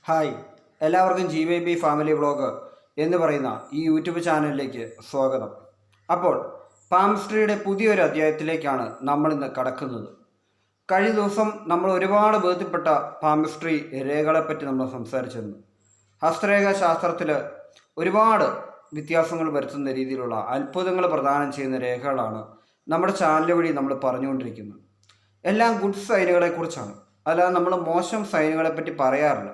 Hi, എല്ലാവർക്കും GYB family vlog എന്ന് പറയുന്ന ഈ യൂട്യൂബ് ചാനലിലേക്ക് സ്വാഗതം. അപ്പോൾ പാംസ്ട്രിയുടെ പുതിയൊരു അധ്യായത്തിലേക്കാണ് നമ്മളിന്ന് കടക്കുന്നത്. കഴിഞ്ഞ ദിവസം നമ്മൾ ഒരുപാട് ബോധ്യപ്പെട്ട പാംസ്ട്രി രേഖകളെപ്പറ്റി നമ്മൾ സംസാരിച്ചിരുന്നു. ഹസ്തരേഖ ശാസ്ത്രത്തിൽ ഒരുപാട് വ്യത്യാസങ്ങൾ വരുത്തുന്ന രീതിയിലുള്ള അത്ഭുതങ്ങൾ പ്രദാനം ചെയ്യുന്ന രേഖകളാണ് നമ്മുടെ ചാനൽ വഴി നമ്മൾ പറഞ്ഞുകൊണ്ടിരിക്കുന്നത്. എല്ലാം ഗുഡ് സൈനുകളെക്കുറിച്ചാണ്, അല്ലാതെ നമ്മൾ മോശം സൈനുകളെപ്പറ്റി പറയാറില്ല.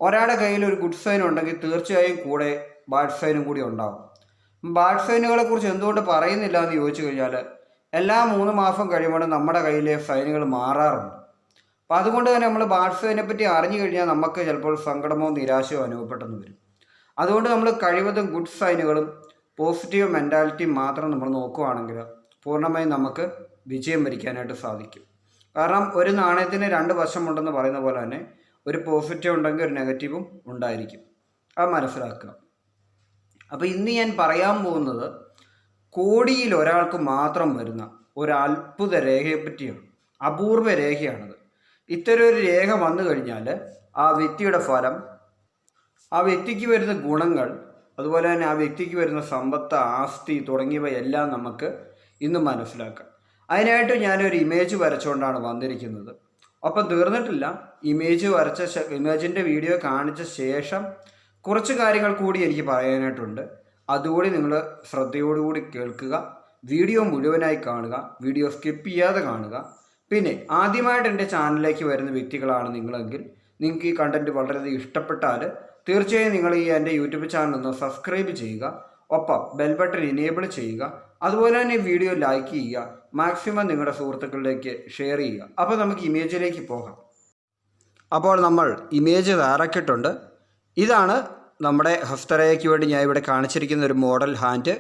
ഒരാളുടെ കയ്യിൽ ഒരു ഗുഡ് സൈൻ ഉണ്ടെങ്കിൽ തീർച്ചയായും കൂടെ ബാഡ് സൈനും കൂടി ഉണ്ടാകും. ബാഡ് സൈനുകളെ കുറിച്ച് എന്തുകൊണ്ട് പറയുന്നില്ല എന്ന് ചോദിച്ചു കഴിഞ്ഞാൽ എല്ലാ 3 മാസം കഴിയുമ്പോൾ നമ്മുടെ കയ്യിലെ സൈനുകൾ മാറാറുണ്ട്. അപ്പം അതുകൊണ്ട് തന്നെ നമ്മൾ ബാഡ് സൈനെ പറ്റി അറിഞ്ഞു കഴിഞ്ഞാൽ നമുക്ക് ചിലപ്പോൾ സങ്കടമോ നിരാശയോ അനുഭവപ്പെട്ടെന്ന് വരും. അതുകൊണ്ട് നമ്മൾ കഴിവതും ഗുഡ് സൈനുകളും പോസിറ്റീവ് മെൻറ്റാലിറ്റിയും മാത്രം നമ്മൾ നോക്കുകയാണെങ്കിൽ പൂർണ്ണമായും നമുക്ക് വിജയം വരിക്കാനായിട്ട് സാധിക്കും. കാരണം ഒരു നാണയത്തിന് 2 വശമുണ്ടെന്ന് പറയുന്ന പോലെ തന്നെ ഒരു പോസിറ്റീവ് ഉണ്ടെങ്കിൽ ഒരു നെഗറ്റീവും ഉണ്ടായിരിക്കും. അത് മനസ്സിലാക്കുക. അപ്പോൾ ഇന്ന് ഞാൻ പറയാൻ പോകുന്നത് കോടിയിൽ ഒരാൾക്ക് മാത്രം വരുന്ന ഒരു അത്ഭുത രേഖയെപ്പറ്റിയാണ്. അപൂർവ രേഖയാണത്. ഇത്തരം ഒരു രേഖ വന്നു കഴിഞ്ഞാൽ ആ വ്യക്തിയുടെ ഫലം, ആ വ്യക്തിക്ക് വരുന്ന ഗുണങ്ങൾ, അതുപോലെ തന്നെ ആ വ്യക്തിക്ക് വരുന്ന സമ്പത്ത്, ആസ്തി തുടങ്ങിയവയെല്ലാം നമുക്ക് ഇന്ന് മനസ്സിലാക്കാം. അതിനായിട്ട് ഞാനൊരു ഇമേജ് വരച്ചുകൊണ്ടാണ് വന്നിരിക്കുന്നത്. അപ്പം തീർന്നിട്ടില്ല. ഇമേജിൻ്റെ വീഡിയോ കാണിച്ച ശേഷം കുറച്ച് കാര്യങ്ങൾ കൂടി എനിക്ക് പറയാനായിട്ടുണ്ട്. അതുകൂടി നിങ്ങൾ ശ്രദ്ധയോടുകൂടി കേൾക്കുക. വീഡിയോ മുഴുവനായി കാണുക, വീഡിയോ സ്കിപ്പ് ചെയ്യാതെ കാണുക. പിന്നെ ആദ്യമായിട്ട് എൻ്റെ ചാനലിലേക്ക് വരുന്ന വ്യക്തികളാണ് നിങ്ങളെങ്കിൽ നിങ്ങൾക്ക് ഈ കണ്ടൻറ്റ് വളരെയധികം ഇഷ്ടപ്പെട്ടാൽ തീർച്ചയായും നിങ്ങൾ എൻ്റെ യൂട്യൂബ് ചാനൽ ഒന്ന് സബ്സ്ക്രൈബ് ചെയ്യുക. ഒപ്പം ബെൽ ബട്ടൺ ഇനേബിൾ ചെയ്യുക. അതുപോലെ തന്നെ വീഡിയോ ലൈക്ക് ചെയ്യുക. മാക്സിമം നിങ്ങളുടെ സുഹൃത്തുക്കളിലേക്ക് ഷെയർ ചെയ്യുക. അപ്പോൾ നമുക്ക് ഇമേജിലേക്ക് പോകാം. അപ്പോൾ നമ്മൾ ഇമേജ് തയ്യാറാക്കിയിട്ടുണ്ട്. ഇതാണ് നമ്മുടെ ഹസ്തരേഖയ്ക്ക് വേണ്ടി ഞാൻ ഇവിടെ കാണിച്ചിരിക്കുന്ന ഒരു മോഡൽ ഹാൻഡ്.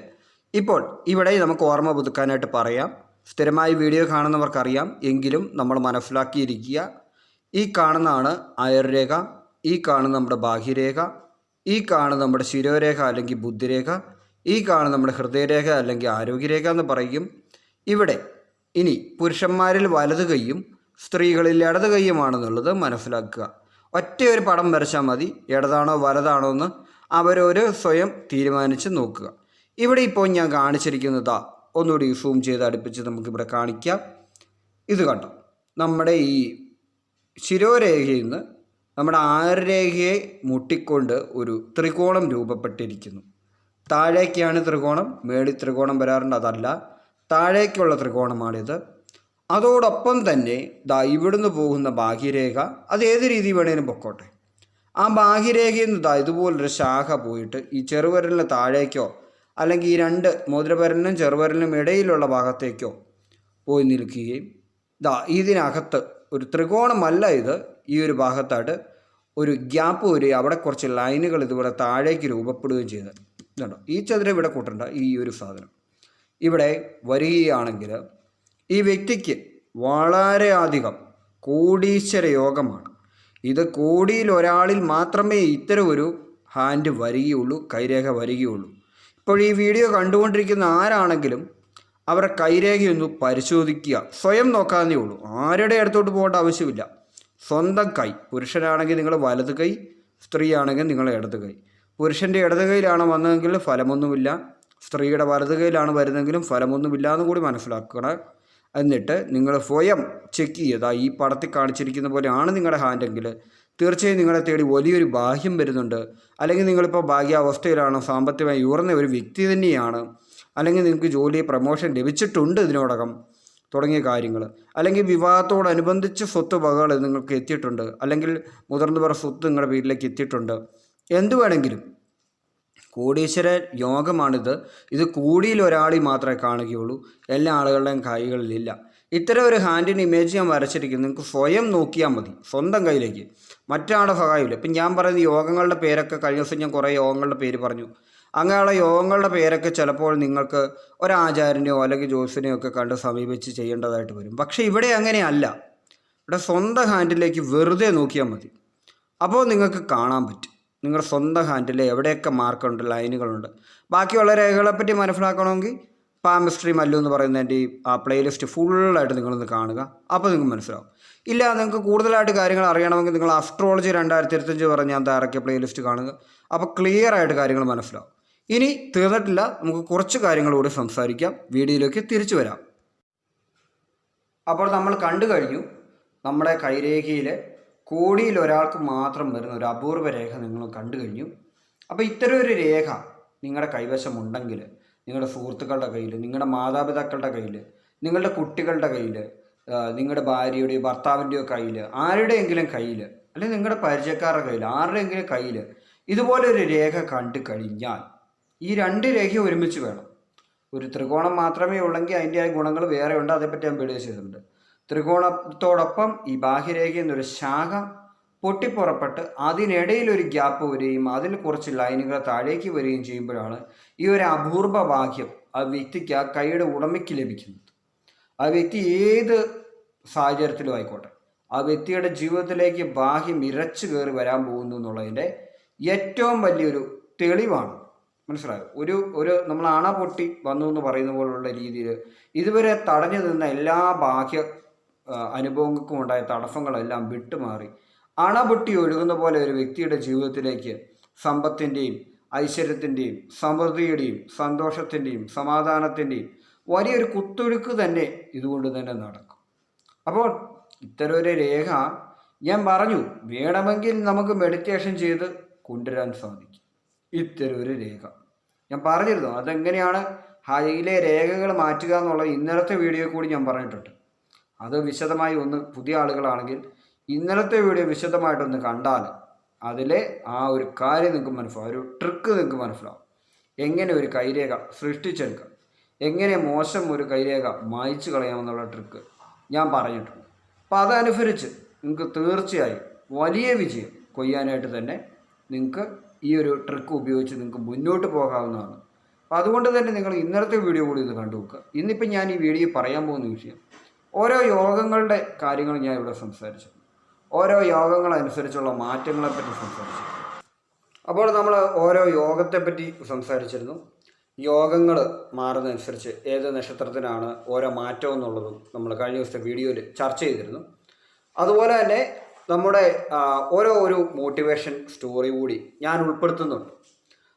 ഇപ്പോൾ ഇവിടെ നമുക്ക് ഓർമ്മ പുതുക്കാനായിട്ട് പറയാം. സ്ഥിരമായി വീഡിയോ കാണുന്നവർക്കറിയാം, എങ്കിലും നമ്മൾ മനസ്സിലാക്കിയിരിക്കുക. ഈ കാണുന്നതാണ് അയർരേഖ, ഈ കാണുന്ന നമ്മുടെ ബാഹ്യരേഖ, ഈ കാണുന്ന നമ്മുടെ ശിരോരേഖ അല്ലെങ്കിൽ ബുദ്ധിരേഖ, ഈ കാണുന്ന നമ്മുടെ ഹൃദയരേഖ അല്ലെങ്കിൽ ആരോഗ്യരേഖ എന്ന് പറയും. ഇവിടെ ഇനി പുരുഷന്മാരിൽ വലത് കൈയും സ്ത്രീകളിൽ ഇടത് കൈയുമാണെന്നുള്ളത് മനസ്സിലാക്കുക. ഒറ്റ ഒരു പടം വരച്ചാൽ മതി, ഇടതാണോ വലതാണോ എന്ന് അവരൊരു സ്വയം തീരുമാനിച്ച് നോക്കുക. ഇവിടെ ഇപ്പോൾ ഞാൻ കാണിച്ചിരിക്കുന്നതാ ഒന്നുകൂടി സൂം ചെയ്ത് അടുപ്പിച്ച് നമുക്കിവിടെ കാണിക്കാം. ഇത് കണ്ടോ, നമ്മുടെ ഈ ശിരോരേഖയിൽ നിന്ന് നമ്മുടെ ആരരേഖയെ മുട്ടിക്കൊണ്ട് ഒരു ത്രികോണം രൂപപ്പെട്ടിരിക്കുന്നു. താഴേക്കാണ് ത്രികോണം, മേളിൽ ത്രികോണം വരാറുണ്ട്, അതല്ല, താഴേക്കുള്ള ത്രികോണമാണിത്. അതോടൊപ്പം തന്നെ ഇവിടുന്ന് പോകുന്ന ബാഹ്യരേഖ, അത് ഏത് രീതി വേണേലും പൊക്കോട്ടെ, ആ ബാഹ്യരേഖയിൽ നിന്ന് ഇതുപോലൊരു ശാഖ പോയിട്ട് ഈ ചെറുവിരലിന് താഴേക്കോ അല്ലെങ്കിൽ ഈ 2 മോതിരവിരലിനും ചെറുവിരലിനും ഇടയിലുള്ള ഭാഗത്തേക്കോ പോയി നിൽക്കുകയും ഇതിനകത്ത് ഒരു ത്രികോണമല്ല ഇത്, ഈ ഒരു ഭാഗത്തായിട്ട് ഒരു ഗ്യാപ്പ് വരികയും അവിടെ കുറച്ച് ലൈനുകൾ ഇതുപോലെ താഴേക്ക് രൂപപ്പെടുകയും ചെയ്തത് കേട്ടോ. ഈ ചതുരം ഇവിടെ കൂട്ടണ്ട, ഈ ഒരു സാധനം ഇവിടെ വരികയാണെങ്കിൽ ഈ വ്യക്തിക്ക് വളരെയധികം കോടീശ്വര യോഗമാണ്. ഇത് കോടിയിൽ ഒരാളിൽ മാത്രമേ ഇത്തരം ഒരു ഹാൻഡ് വരികയുള്ളൂ, കൈരേഖ വരികയുള്ളൂ. ഇപ്പോൾ ഈ വീഡിയോ കണ്ടുകൊണ്ടിരിക്കുന്ന ആരാണെങ്കിലും അവരുടെ കൈരേഖയൊന്ന് പരിശോധിക്കുക. സ്വയം നോക്കാവുന്നേ ഉള്ളൂ, ആരുടെ അടുത്തോട്ട് പോകേണ്ട ആവശ്യമില്ല. സ്വന്തം കൈ, പുരുഷനാണെങ്കിൽ നിങ്ങൾ വലത് കൈ, സ്ത്രീയാണെങ്കിൽ നിങ്ങൾ ഇടത് കൈ. പുരുഷൻ്റെ ഇടത് കൈയിലാണ് വന്നതെങ്കിൽ ഫലമൊന്നുമില്ല, സ്ത്രീയുടെ വലത് കൈയിലാണ് വരുന്നതെങ്കിലും ഫലമൊന്നുമില്ല എന്ന് കൂടി മനസ്സിലാക്കണം. എന്നിട്ട് നിങ്ങൾ സ്വയം ചെക്ക് ചെയ്യുക. ഈ പടത്തിൽ കാണിച്ചിരിക്കുന്ന പോലെയാണ് നിങ്ങളുടെ ഹാൻഡെങ്കിൽ തീർച്ചയായും നിങ്ങളെ തേടി വലിയൊരു ബാഹ്യം വരുന്നുണ്ട്. അല്ലെങ്കിൽ നിങ്ങളിപ്പോൾ ഭാഗ്യാവസ്ഥയിലാണ്, സാമ്പത്തികമായി ഉയർന്ന ഒരു വ്യക്തി തന്നെയാണ്, അല്ലെങ്കിൽ നിങ്ങൾക്ക് ജോലി പ്രമോഷൻ ലഭിച്ചിട്ടുണ്ട് ഇതിനോടകം തുടങ്ങിയ കാര്യങ്ങൾ, അല്ലെങ്കിൽ വിവാഹത്തോടനുബന്ധിച്ച് സ്വത്ത് വകകൾ നിങ്ങൾക്ക് എത്തിയിട്ടുണ്ട്, അല്ലെങ്കിൽ മുതിർന്നവർ സ്വത്ത് നിങ്ങളുടെ വീട്ടിലേക്ക് എത്തിയിട്ടുണ്ട്. എന്തു വേണമെങ്കിലും കോടീശ്വര യോഗമാണിത്. ഇത് കോടിയിൽ ഒരാളിൽ മാത്രമേ കാണുകയുള്ളൂ, എല്ലാ ആളുകളുടെയും കൈകളിലില്ല. ഇത്തരം ഒരു ഹാൻഡിന് ഇമേജ് ഞാൻ വരച്ചിരിക്കുന്നു. നിങ്ങൾക്ക് സ്വയം നോക്കിയാൽ മതി, സ്വന്തം കയ്യിലേക്ക്, മറ്റാളുടെ സഹായമില്ല. ഇപ്പം ഞാൻ പറയുന്ന യോഗങ്ങളുടെ പേരൊക്കെ കഴിഞ്ഞ ദിവസം ഞാൻ കുറേ യോഗങ്ങളുടെ പേര് പറഞ്ഞു. അങ്ങനെയുള്ള യോഗങ്ങളുടെ പേരൊക്കെ ചിലപ്പോൾ നിങ്ങൾക്ക് ഒരാചാര്യനെയോ അല്ലെങ്കിൽ ജ്യോത്സ്യനെയോ ഒക്കെ കണ്ട് സമീപിച്ച് ചെയ്യേണ്ടതായിട്ട് വരും. പക്ഷേ ഇവിടെ അങ്ങനെയല്ല. ഇവിടെ സ്വന്തം ഹാൻഡിലേക്ക് വെറുതെ നോക്കിയാൽ മതി. അപ്പോൾ നിങ്ങൾക്ക് കാണാൻ പറ്റും നിങ്ങളുടെ സ്വന്തം ഹാൻഡിൽ എവിടെയൊക്കെ മാർക്കുണ്ട്, ലൈനുകളുണ്ട്. ബാക്കിയുള്ള രേഖകളെപ്പറ്റി മനസ്സിലാക്കണമെങ്കിൽ പാംസ്ട്രി മല്ലു എന്ന് പറയുന്നതിൻ്റെ ആ പ്ലേലിസ്റ്റ് ഫുള്ളായിട്ട് നിങ്ങളൊന്ന് കാണുക. അപ്പോൾ നിങ്ങൾക്ക് മനസ്സിലാവും. ഇല്ല, നിങ്ങൾക്ക് കൂടുതലായിട്ട് കാര്യങ്ങൾ അറിയണമെങ്കിൽ നിങ്ങൾ അസ്ട്രോളജി 2025 പറഞ്ഞ് ഞാൻ തയ്യാറാക്കിയ പ്ലേലിസ്റ്റ് കാണുക. അപ്പോൾ ക്ലിയർ ആയിട്ട് കാര്യങ്ങൾ മനസ്സിലാവും. ഇനി തീർന്നിട്ടില്ല, നമുക്ക് കുറച്ച് കാര്യങ്ങളോട് സംസാരിക്കാം. വീഡിയോയിലേക്ക് തിരിച്ചു വരാം. അപ്പോൾ നമ്മൾ കണ്ടു കഴിഞ്ഞു, നമ്മുടെ കൈരേഖയിൽ കോടിയിൽ ഒരാൾക്ക് മാത്രം വരുന്ന ഒരു അപൂർവ രേഖ നിങ്ങൾ കണ്ടു കഴിഞ്ഞു. അപ്പോൾ ഇത്തരം ഒരു രേഖ നിങ്ങളുടെ കൈവശമുണ്ടെങ്കിൽ, നിങ്ങളുടെ സുഹൃത്തുക്കളുടെ കയ്യിൽ, നിങ്ങളുടെ മാതാപിതാക്കളുടെ കയ്യിൽ, നിങ്ങളുടെ കുട്ടികളുടെ കയ്യിൽ, നിങ്ങളുടെ ഭാര്യയുടെയോ ഭർത്താവിൻ്റെയോ കയ്യിൽ, ആരുടെയെങ്കിലും കയ്യിൽ, അല്ലെങ്കിൽ നിങ്ങളുടെ പരിചയക്കാരുടെ കയ്യിൽ, ആരുടെയെങ്കിലും കയ്യിൽ ഇതുപോലെ ഒരു രേഖ കണ്ടു കഴിഞ്ഞാൽ ഈ രണ്ട് രേഖ ഒരുമിച്ച് വേണം. ഒരു ത്രികോണം മാത്രമേ ഉള്ളെങ്കിൽ അതിൻ്റെ ഗുണങ്ങൾ വേറെ ഉണ്ട്, അതേപ്പറ്റി ഞാൻ വീഡിയോ ചെയ്തിട്ടുണ്ട്. ത്രികോണത്തോടൊപ്പം ഈ ബാഹ്യരേഖയിൽ നിന്നൊരു ശാഖ പൊട്ടിപ്പുറപ്പെട്ട് അതിനിടയിൽ ഒരു ഗ്യാപ്പ് വരികയും അതിൽ കുറച്ച് ലൈനുകൾ താഴേക്ക് വരികയും ചെയ്യുമ്പോഴാണ് ഈ ഒരു അപൂർവ ഭാഗ്യം ആ വ്യക്തിക്ക്, ആ കൈയുടെ ഉടമയ്ക്ക് ലഭിക്കുന്നത്. ആ വ്യക്തി ഏത് സാഹചര്യത്തിലും ആയിക്കോട്ടെ, ആ വ്യക്തിയുടെ ജീവിതത്തിലേക്ക് ബാഹ്യം ഇരച്ചു കയറി വരാൻ പോകുന്നു എന്നുള്ളതിൻ്റെ ഏറ്റവും വലിയൊരു തെളിവാണ്. മനസ്സിലായോ? ഒരു നമ്മൾ അണ പൊട്ടി വന്നു എന്ന് പറയുന്ന പോലുള്ള രീതിയിൽ ഇതുവരെ തടഞ്ഞു നിന്ന എല്ലാ ബാഹ്യ അനുഭവങ്ങൾക്കും ഉണ്ടായ തടസ്സങ്ങളെല്ലാം വിട്ടുമാറി അണ പൊട്ടി ഒഴുകുന്ന പോലെ ഒരു വ്യക്തിയുടെ ജീവിതത്തിലേക്ക് സമ്പത്തിൻ്റെയും ഐശ്വര്യത്തിൻ്റെയും സമൃദ്ധിയുടെയും സന്തോഷത്തിൻ്റെയും സമാധാനത്തിൻ്റെയും വലിയൊരു കുത്തൊഴുക്ക് തന്നെ ഇതുകൊണ്ട് തന്നെ നടക്കും. അപ്പോൾ ഇത്തരം ഒരു രേഖ ഞാൻ പറഞ്ഞു, വേണമെങ്കിൽ നമുക്ക് മെഡിറ്റേഷൻ ചെയ്ത് കൊണ്ടുവരാൻ സാധിക്കും. ഇത്തരം ഒരു രേഖ ഞാൻ പറഞ്ഞിരുന്നു. അതെങ്ങനെയാണ് ഹൈയിലെ രേഖകൾ മാറ്റുക എന്നുള്ളത് ഇന്നലത്തെ വീഡിയോ കൂടി ഞാൻ പറഞ്ഞിട്ടുണ്ട്. അത് വിശദമായി ഒന്ന് പുതിയ ആളുകളാണെങ്കിൽ ഇന്നലത്തെ വീഡിയോ വിശദമായിട്ടൊന്ന് കണ്ടാൽ അതിലെ ആ ഒരു കാര്യം നിങ്ങൾക്ക് മനസ്സിലാവും, ഒരു ട്രിക്ക് നിങ്ങൾക്ക് മനസ്സിലാവും. എങ്ങനെ ഒരു കൈരേഖ സൃഷ്ടിച്ചെടുക്കാം, എങ്ങനെ മോശം ഒരു കൈരേഖ മായ്ച്ചു കളയാമെന്നുള്ള ട്രിക്ക് ഞാൻ പറഞ്ഞിട്ടുണ്ട്. അപ്പോൾ അതനുസരിച്ച് നിങ്ങൾക്ക് തീർച്ചയായും വലിയ വിജയം കൊയ്യാനായിട്ട് തന്നെ നിങ്ങൾക്ക് ഈ ഒരു ട്രിക്ക് ഉപയോഗിച്ച് നിങ്ങൾക്ക് മുന്നോട്ട് പോകാവുന്നതാണ്. അപ്പോൾ അതുകൊണ്ട് തന്നെ നിങ്ങൾ ഇന്നലത്തെ വീഡിയോ കൂടി ഇത് കണ്ടു നോക്കുക. ഇന്നിപ്പോൾ ഞാൻ ഈ വീഡിയോ പറയാൻ പോകുന്ന വിഷയം ഓരോ യോഗങ്ങളുടെ കാര്യങ്ങൾ ഞാൻ ഇവിടെ സംസാരിച്ചു, ഓരോ യോഗങ്ങളനുസരിച്ചുള്ള മാറ്റങ്ങളെപ്പറ്റി സംസാരിച്ചു. അപ്പോൾ നമ്മൾ ഓരോ യോഗത്തെപ്പറ്റി സംസാരിച്ചിരുന്നു. യോഗങ്ങൾ മാറുന്നതനുസരിച്ച് ഏത് നക്ഷത്രത്തിനാണ് ഓരോ മാറ്റം എന്നുള്ളതും നമ്മൾ കഴിഞ്ഞ ദിവസത്തെ വീഡിയോയിൽ ചർച്ച ചെയ്തിരുന്നു. അതുപോലെ തന്നെ നമ്മുടെ ഒരു മോട്ടിവേഷൻ സ്റ്റോറി കൂടി ഞാൻ ഉൾപ്പെടുത്തുന്നുണ്ട്.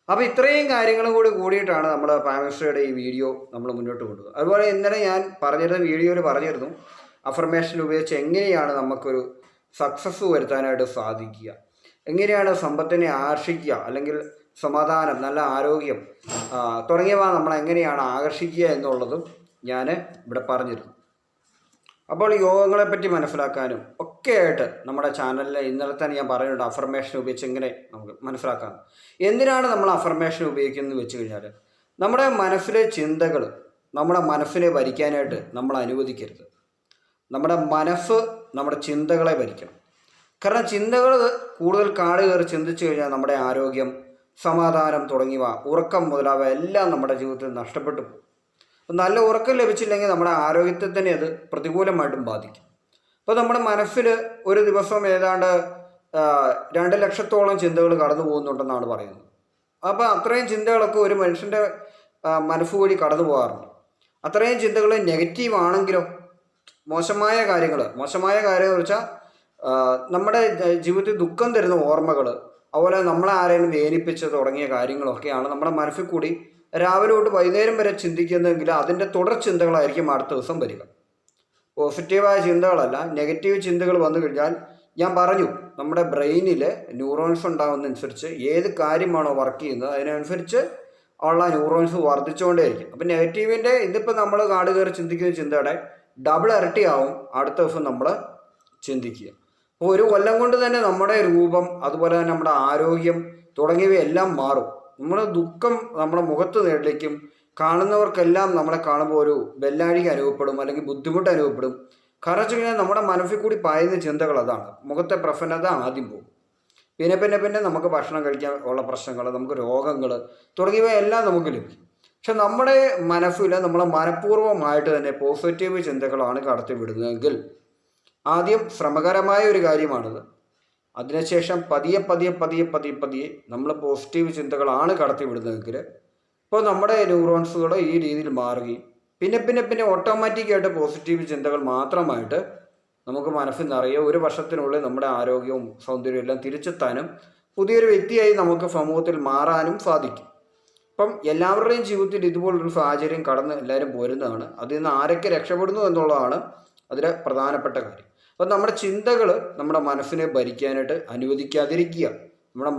അപ്പോൾ ഇത്രയും കാര്യങ്ങളും കൂടിയിട്ടാണ് നമ്മൾ പാമിസ്ട്രിയുടെ ഈ വീഡിയോ നമ്മൾ മുന്നോട്ട് കൊണ്ടുപോകുന്നത്. അതുപോലെ ഇന്നലെ ഞാൻ പറഞ്ഞിരുന്ന വീഡിയോയിൽ പറഞ്ഞിരുന്നു, അഫർമേഷൻ ഉപയോഗിച്ച് എങ്ങനെയാണ് നമുക്കൊരു സക്സസ് വരുത്താനായിട്ട് സാധിക്കുക, എങ്ങനെയാണ് സമ്പത്തിനെ ആകർഷിക്കുക, അല്ലെങ്കിൽ സമാധാനം, നല്ല ആരോഗ്യം തുടങ്ങിയവ നമ്മൾ എങ്ങനെയാണ് ആകർഷിക്കുക എന്നുള്ളതും ഞാൻ ഇവിടെ പറഞ്ഞിരുന്നു. അപ്പോൾ യോഗങ്ങളെപ്പറ്റി മനസ്സിലാക്കാനും ഒക്കെ ആയിട്ട് നമ്മുടെ ചാനലിൽ ഇന്നലെ തന്നെ ഞാൻ പറഞ്ഞിട്ടുണ്ട് അഫർമേഷൻ ഉപയോഗിച്ച് എങ്ങനെ നമുക്ക് മനസ്സിലാക്കാം. എന്തിനാണ് നമ്മൾ അഫർമേഷൻ ഉപയോഗിക്കുന്നത് വെച്ച് കഴിഞ്ഞാൽ, നമ്മുടെ മനസ്സിലെ ചിന്തകൾ നമ്മുടെ മനസ്സിനെ ഭരിക്കാനായിട്ട് നമ്മൾ അനുവദിക്കരുത്. നമ്മുടെ മനസ്സ് നമ്മുടെ ചിന്തകളെ ഭരിക്കണം. കാരണം ചിന്തകൾ കൂടുതൽ കാട് കയറി ചിന്തിച്ചു കഴിഞ്ഞാൽ നമ്മുടെ ആരോഗ്യം, സമാധാനം തുടങ്ങിയവ, ഉറക്കം മുതലായവ എല്ലാം നമ്മുടെ ജീവിതത്തിൽ നഷ്ടപ്പെട്ടു പോകും. നല്ല ഉറക്കം ലഭിച്ചില്ലെങ്കിൽ നമ്മുടെ ആരോഗ്യത്തെ തന്നെ അത് പ്രതികൂലമായിട്ടും ബാധിക്കും. അപ്പോൾ നമ്മുടെ മനസ്സിൽ ഒരു ദിവസം ഏതാണ്ട് 2 ലക്ഷത്തോളം ചിന്തകൾ കടന്നു പോകുന്നുണ്ടെന്നാണ് പറയുന്നത്. അപ്പോൾ അത്രയും ചിന്തകളൊക്കെ ഒരു മനുഷ്യൻ്റെ മനസ്സ് വഴി കടന്നു പോകാറുണ്ട്. അത്രയും ചിന്തകൾ നെഗറ്റീവ് ആണെങ്കിലോ, മോശമായ കാര്യങ്ങൾ എന്ന് വെച്ചാൽ നമ്മുടെ ജീവിതത്തിൽ ദുഃഖം തരുന്ന ഓർമ്മകൾ, അതുപോലെ നമ്മളെ ആരെങ്കിലും വേദനിപ്പിച്ച് തുടങ്ങിയ കാര്യങ്ങളൊക്കെയാണ് നമ്മുടെ മനസ്സിൽ കൂടി രാവിലെ തൊട്ട് വൈകുന്നേരം വരെ ചിന്തിക്കുന്നതെങ്കിൽ അതിൻ്റെ തുടർ ചിന്തകളായിരിക്കും അടുത്ത ദിവസം വരിക. പോസിറ്റീവായ ചിന്തകളല്ല, നെഗറ്റീവ് ചിന്തകൾ വന്നു കഴിഞ്ഞാൽ ഞാൻ പറഞ്ഞു, നമ്മുടെ ബ്രെയിനിൽ ന്യൂറോൺസ് ഉണ്ടാകുന്നതനുസരിച്ച് ഏത് കാര്യമാണോ വർക്ക് ചെയ്യുന്നത് അതിനനുസരിച്ച് ഉള്ള ന്യൂറോൺസ് വർദ്ധിച്ചുകൊണ്ടേയിരിക്കും. അപ്പം നെഗറ്റീവിൻ്റെ ഇതിപ്പോൾ നമ്മൾ കാട് കയറി ചിന്തിക്കുന്ന ചിന്തയുടെ ഡബിൾ ഇരട്ടിയാവും അടുത്ത ദിവസം നമ്മൾ ചിന്തിക്കുക. അപ്പോൾ 1 കൊല്ലം കൊണ്ട് തന്നെ നമ്മുടെ രൂപം, അതുപോലെ തന്നെ നമ്മുടെ ആരോഗ്യം തുടങ്ങിയവയെല്ലാം മാറും. നമ്മുടെ ദുഃഖം നമ്മുടെ മുഖത്ത് നേടിലേക്കും, കാണുന്നവർക്കെല്ലാം നമ്മളെ കാണുമ്പോൾ ഒരു ബെല്ലാഴിക അനുഭവപ്പെടും, അല്ലെങ്കിൽ ബുദ്ധിമുട്ട് അനുഭവപ്പെടും. കാരണം വെച്ച് കഴിഞ്ഞാൽ നമ്മുടെ മനസ്സിൽ കൂടി പായുന്ന ചിന്തകൾ അതാണ്. മുഖത്തെ പ്രസന്നത ആദ്യം പോകും. പിന്നെ നമുക്ക് ഭക്ഷണം കഴിക്കാൻ ഉള്ള പ്രശ്നങ്ങൾ, നമുക്ക് രോഗങ്ങൾ തുടങ്ങിയവയെല്ലാം നമുക്ക് ലഭിക്കും. പക്ഷെ നമ്മുടെ മനസ്സിൽ നമ്മൾ മനഃപൂർവ്വമായിട്ട് തന്നെ പോസിറ്റീവ് ചിന്തകളാണ് കടത്തിവിടുന്നതെങ്കിൽ ആദ്യം ശ്രമകരമായ ഒരു കാര്യമാണിത്. അതിനുശേഷം പതിയെ നമ്മൾ പോസിറ്റീവ് ചിന്തകളാണ് കടത്തിവിടുന്നതെങ്കിൽ ഇപ്പോൾ നമ്മുടെ ന്യൂറോൺസുകൾ ഈ രീതിയിൽ മാറുകയും പിന്നെ ഓട്ടോമാറ്റിക്കായിട്ട് പോസിറ്റീവ് ചിന്തകൾ മാത്രമായിട്ട് നമുക്ക് മനസ്സിൽ നിറയെ ഒരു വർഷത്തിനുള്ളിൽ നമ്മുടെ ആരോഗ്യവും സൗന്ദര്യവും എല്ലാം തിരിച്ചെത്താനും പുതിയൊരു വ്യക്തിയായി നമുക്ക് സമൂഹത്തിൽ മാറാനും സാധിക്കും. അപ്പം എല്ലാവരുടെയും ജീവിതത്തിൽ ഇതുപോലൊരു സാഹചര്യം കടന്ന് എല്ലാവരും പോരുന്നതാണ്. അതിൽ നിന്ന് ആരൊക്കെ രക്ഷപ്പെടുന്നു എന്നുള്ളതാണ് അതിലെ പ്രധാനപ്പെട്ട കാര്യം. അപ്പം നമ്മുടെ ചിന്തകൾ നമ്മുടെ മനസ്സിനെ ഭരിക്കാനായിട്ട് അനുവദിക്കാതിരിക്കുക. നമ്മുടെ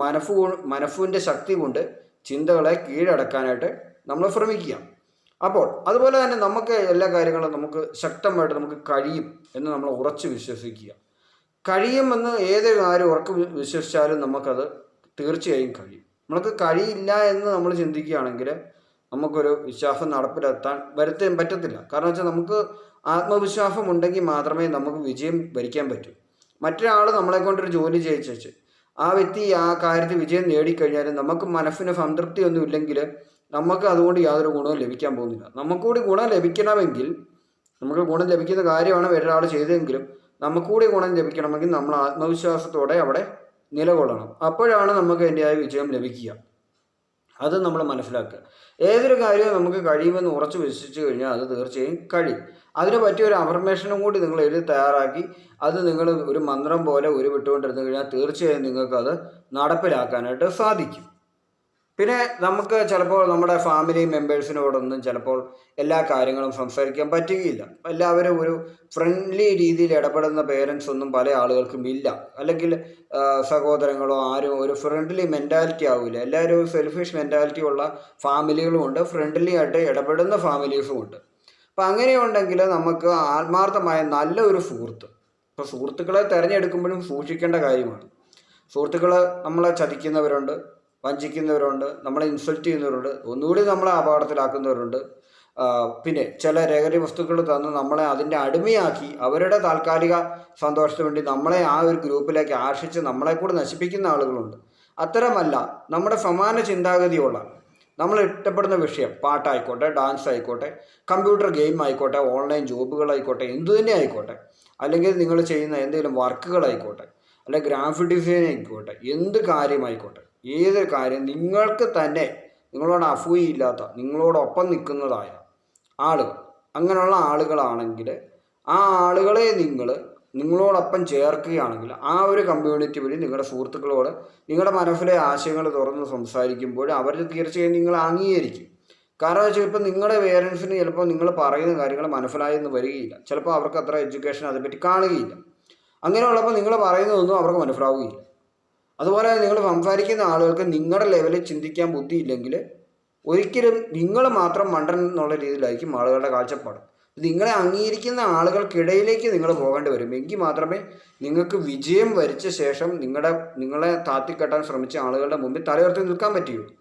മനസ്സിൻ്റെ ശക്തി കൊണ്ട് ചിന്തകളെ കീഴടക്കാനായിട്ട് നമ്മൾ ശ്രമിക്കുക. അപ്പോൾ അതുപോലെ തന്നെ നമുക്ക് എല്ലാ കാര്യങ്ങളും നമുക്ക് ശക്തമായിട്ട് നമുക്ക് കഴിയും എന്ന് നമ്മൾ ഉറച്ച് വിശ്വസിക്കുക. കഴിയുമെന്ന് ഏത് കാര്യം ഉറക്കെ വിശ്വസിച്ചാലും നമുക്കത് തീർച്ചയായും കഴിയും. നമുക്ക് കഴിയില്ല എന്ന് നമ്മൾ ചിന്തിക്കുകയാണെങ്കിൽ നമുക്കൊരു വിശ്വാസം വരുത്താൻ പറ്റത്തില്ല. കാരണം വെച്ചാൽ നമുക്ക് ആത്മവിശ്വാസം ഉണ്ടെങ്കിൽ മാത്രമേ നമുക്ക് വിജയം വരിക്കാൻ പറ്റൂ. മറ്റൊരാൾ നമ്മളെ കൊണ്ടൊരു ജോലി ചെയ്യിച്ചു ആ വ്യക്തി ആ കാര്യത്തിൽ വിജയം നേടിക്കഴിഞ്ഞാലും നമുക്ക് മനസ്സിന് സംതൃപ്തിയൊന്നും ഇല്ലെങ്കിൽ നമുക്ക് അതുകൊണ്ട് യാതൊരു ഗുണവും ലഭിക്കാൻ പോകുന്നില്ല. നമുക്കൂടി ഗുണം ലഭിക്കണമെങ്കിൽ, നമുക്ക് ഗുണം ലഭിക്കുന്ന കാര്യമാണ് വേറൊരാൾ ചെയ്തതെങ്കിലും നമുക്കൂടി ഗുണം ലഭിക്കണമെങ്കിൽ നമ്മൾ ആത്മവിശ്വാസത്തോടെ അവിടെ നിലകൊള്ളണം. അപ്പോഴാണ് നമുക്ക് അതിൻ്റെതായ വിജയം ലഭിക്കുക. അത് നമ്മൾ മനസ്സിലാക്കുക. ഏതൊരു കാര്യവും നമുക്ക് കഴിയുമെന്ന് ഉറച്ചു വിശ്വസിച്ച് കഴിഞ്ഞാൽ അത് തീർച്ചയായും കഴിയും. അതിന് പറ്റിയ ഒരു അഫർമേഷനും കൂടി നിങ്ങൾ എഴുതി തയ്യാറാക്കി അത് നിങ്ങൾ ഒരു മന്ത്രം പോലെ ഉരുവിട്ടുകൊണ്ടിരുന്നു കഴിഞ്ഞാൽ തീർച്ചയായും നിങ്ങൾക്കത് നടപ്പിലാക്കാനായിട്ട് സാധിക്കും. പിന്നെ നമുക്ക് ചിലപ്പോൾ നമ്മുടെ ഫാമിലി മെമ്പേഴ്സിനോടൊന്നും ചിലപ്പോൾ എല്ലാ കാര്യങ്ങളും സംസാരിക്കാൻ പറ്റുകയില്ല. എല്ലാവരും ഒരു ഫ്രണ്ട്ലി രീതിയിൽ ഇടപെടുന്ന പേരൻസ് ഒന്നും പല ആളുകൾക്കും ഇല്ല. അല്ലെങ്കിൽ സഹോദരങ്ങളോ ആരും ഒരു ഫ്രണ്ട്ലി മെൻറ്റാലിറ്റി ആവില്ല. എല്ലാവരും ഒരു സെൽഫിഷ് മെൻറ്റാലിറ്റി ഉള്ള ഫാമിലികളും ഉണ്ട്, ഫ്രണ്ട്ലി ആയിട്ട് ഇടപെടുന്ന ഫാമിലീസും ഉണ്ട്. അപ്പം അങ്ങനെയുണ്ടെങ്കിൽ നമുക്ക് ആത്മാർത്ഥമായ നല്ല ഒരു സുഹൃത്ത്, ഇപ്പോൾ സുഹൃത്തുക്കളെ തിരഞ്ഞെടുക്കുമ്പോഴും സൂക്ഷിക്കേണ്ട കാര്യമാണ്. സുഹൃത്തുക്കൾ നമ്മളെ ചതിക്കുന്നവരുണ്ട്, വഞ്ചിക്കുന്നവരുണ്ട്, നമ്മളെ ഇൻസൾട്ട് ചെയ്യുന്നവരുണ്ട്, ഒന്നുകൂടി നമ്മളെ അപകടത്തിലാക്കുന്നവരുണ്ട്. പിന്നെ ചില ലഹരി വസ്തുക്കൾ തന്ന് നമ്മളെ അതിൻ്റെ അടിമയാക്കി അവരുടെ താൽക്കാലിക സന്തോഷത്തിന് വേണ്ടി നമ്മളെ ആ ഒരു ഗ്രൂപ്പിലേക്ക് ആകർഷിച്ച് നമ്മളെ കൂടെ നശിപ്പിക്കുന്ന ആളുകളുണ്ട്. അത്തരമല്ല, നമ്മുടെ സമാന ചിന്താഗതിയുള്ള നമ്മൾ ഇഷ്ടപ്പെടുന്ന വിഷയം, പാട്ടായിക്കോട്ടെ, ഡാൻസ് ആയിക്കോട്ടെ, കമ്പ്യൂട്ടർ ഗെയിം ആയിക്കോട്ടെ, ഓൺലൈൻ ജോബുകളായിക്കോട്ടെ, എന്തു തന്നെ ആയിക്കോട്ടെ, അല്ലെങ്കിൽ നിങ്ങൾ ചെയ്യുന്ന എന്തെങ്കിലും വർക്കുകളായിക്കോട്ടെ, അല്ലെങ്കിൽ ഗ്രാഫിക് ഡിസൈൻ ആയിക്കോട്ടെ, എന്ത് കാര്യമായിക്കോട്ടെ, ഏതൊരു കാര്യം നിങ്ങൾക്ക് തന്നെ നിങ്ങളോട് അസൂയയില്ലാത്ത നിങ്ങളോടൊപ്പം നിൽക്കുന്നതായ ആളുകൾ, അങ്ങനെയുള്ള ആളുകളാണെങ്കിൽ ആ ആളുകളെ നിങ്ങളോടൊപ്പം ചേർക്കുകയാണെങ്കിൽ ആ ഒരു കമ്മ്യൂണിറ്റി വഴി നിങ്ങളുടെ സുഹൃത്തുക്കളോട് നിങ്ങളുടെ മനസ്സിലെ ആശയങ്ങൾ തുറന്ന് സംസാരിക്കുമ്പോൾ അവർ തീർച്ചയായും നിങ്ങൾ അംഗീകരിക്കും. കാരണം വെച്ചാൽ ഇപ്പം നിങ്ങളുടെ പേരൻസിന് ചിലപ്പോൾ നിങ്ങൾ പറയുന്ന കാര്യങ്ങൾ മനസ്സിലായെന്ന് വരികയില്ല. ചിലപ്പോൾ അവർക്ക് അത്ര എഡ്യൂക്കേഷൻ അതേപ്പറ്റി കാണുകയില്ല. അങ്ങനെയുള്ളപ്പോൾ നിങ്ങൾ പറയുന്നതൊന്നും അവർക്ക് മനസ്സിലാവുകയില്ല. അതുപോലെ നിങ്ങൾ സംസാരിക്കുന്ന ആളുകൾക്ക് നിങ്ങളുടെ ലെവലിൽ ചിന്തിക്കാൻ ബുദ്ധിയില്ലെങ്കിൽ ഒരിക്കലും നിങ്ങൾ മാത്രം മണ്ടൻ എന്നുള്ള രീതിയിലായിരിക്കും ആളുകളുടെ കാഴ്ചപ്പാട്. നിങ്ങളെ അംഗീകരിക്കുന്ന ആളുകൾക്കിടയിലേക്ക് നിങ്ങൾ പോകേണ്ടി വരും. എങ്കിൽ മാത്രമേ നിങ്ങൾക്ക് വിജയം വരിച്ച ശേഷം നിങ്ങളെ താത്തിക്കെട്ടാൻ ശ്രമിച്ച ആളുകളുടെ മുമ്പിൽ തലയുയർത്തി നിൽക്കാൻ പറ്റുകയുള്ളൂ.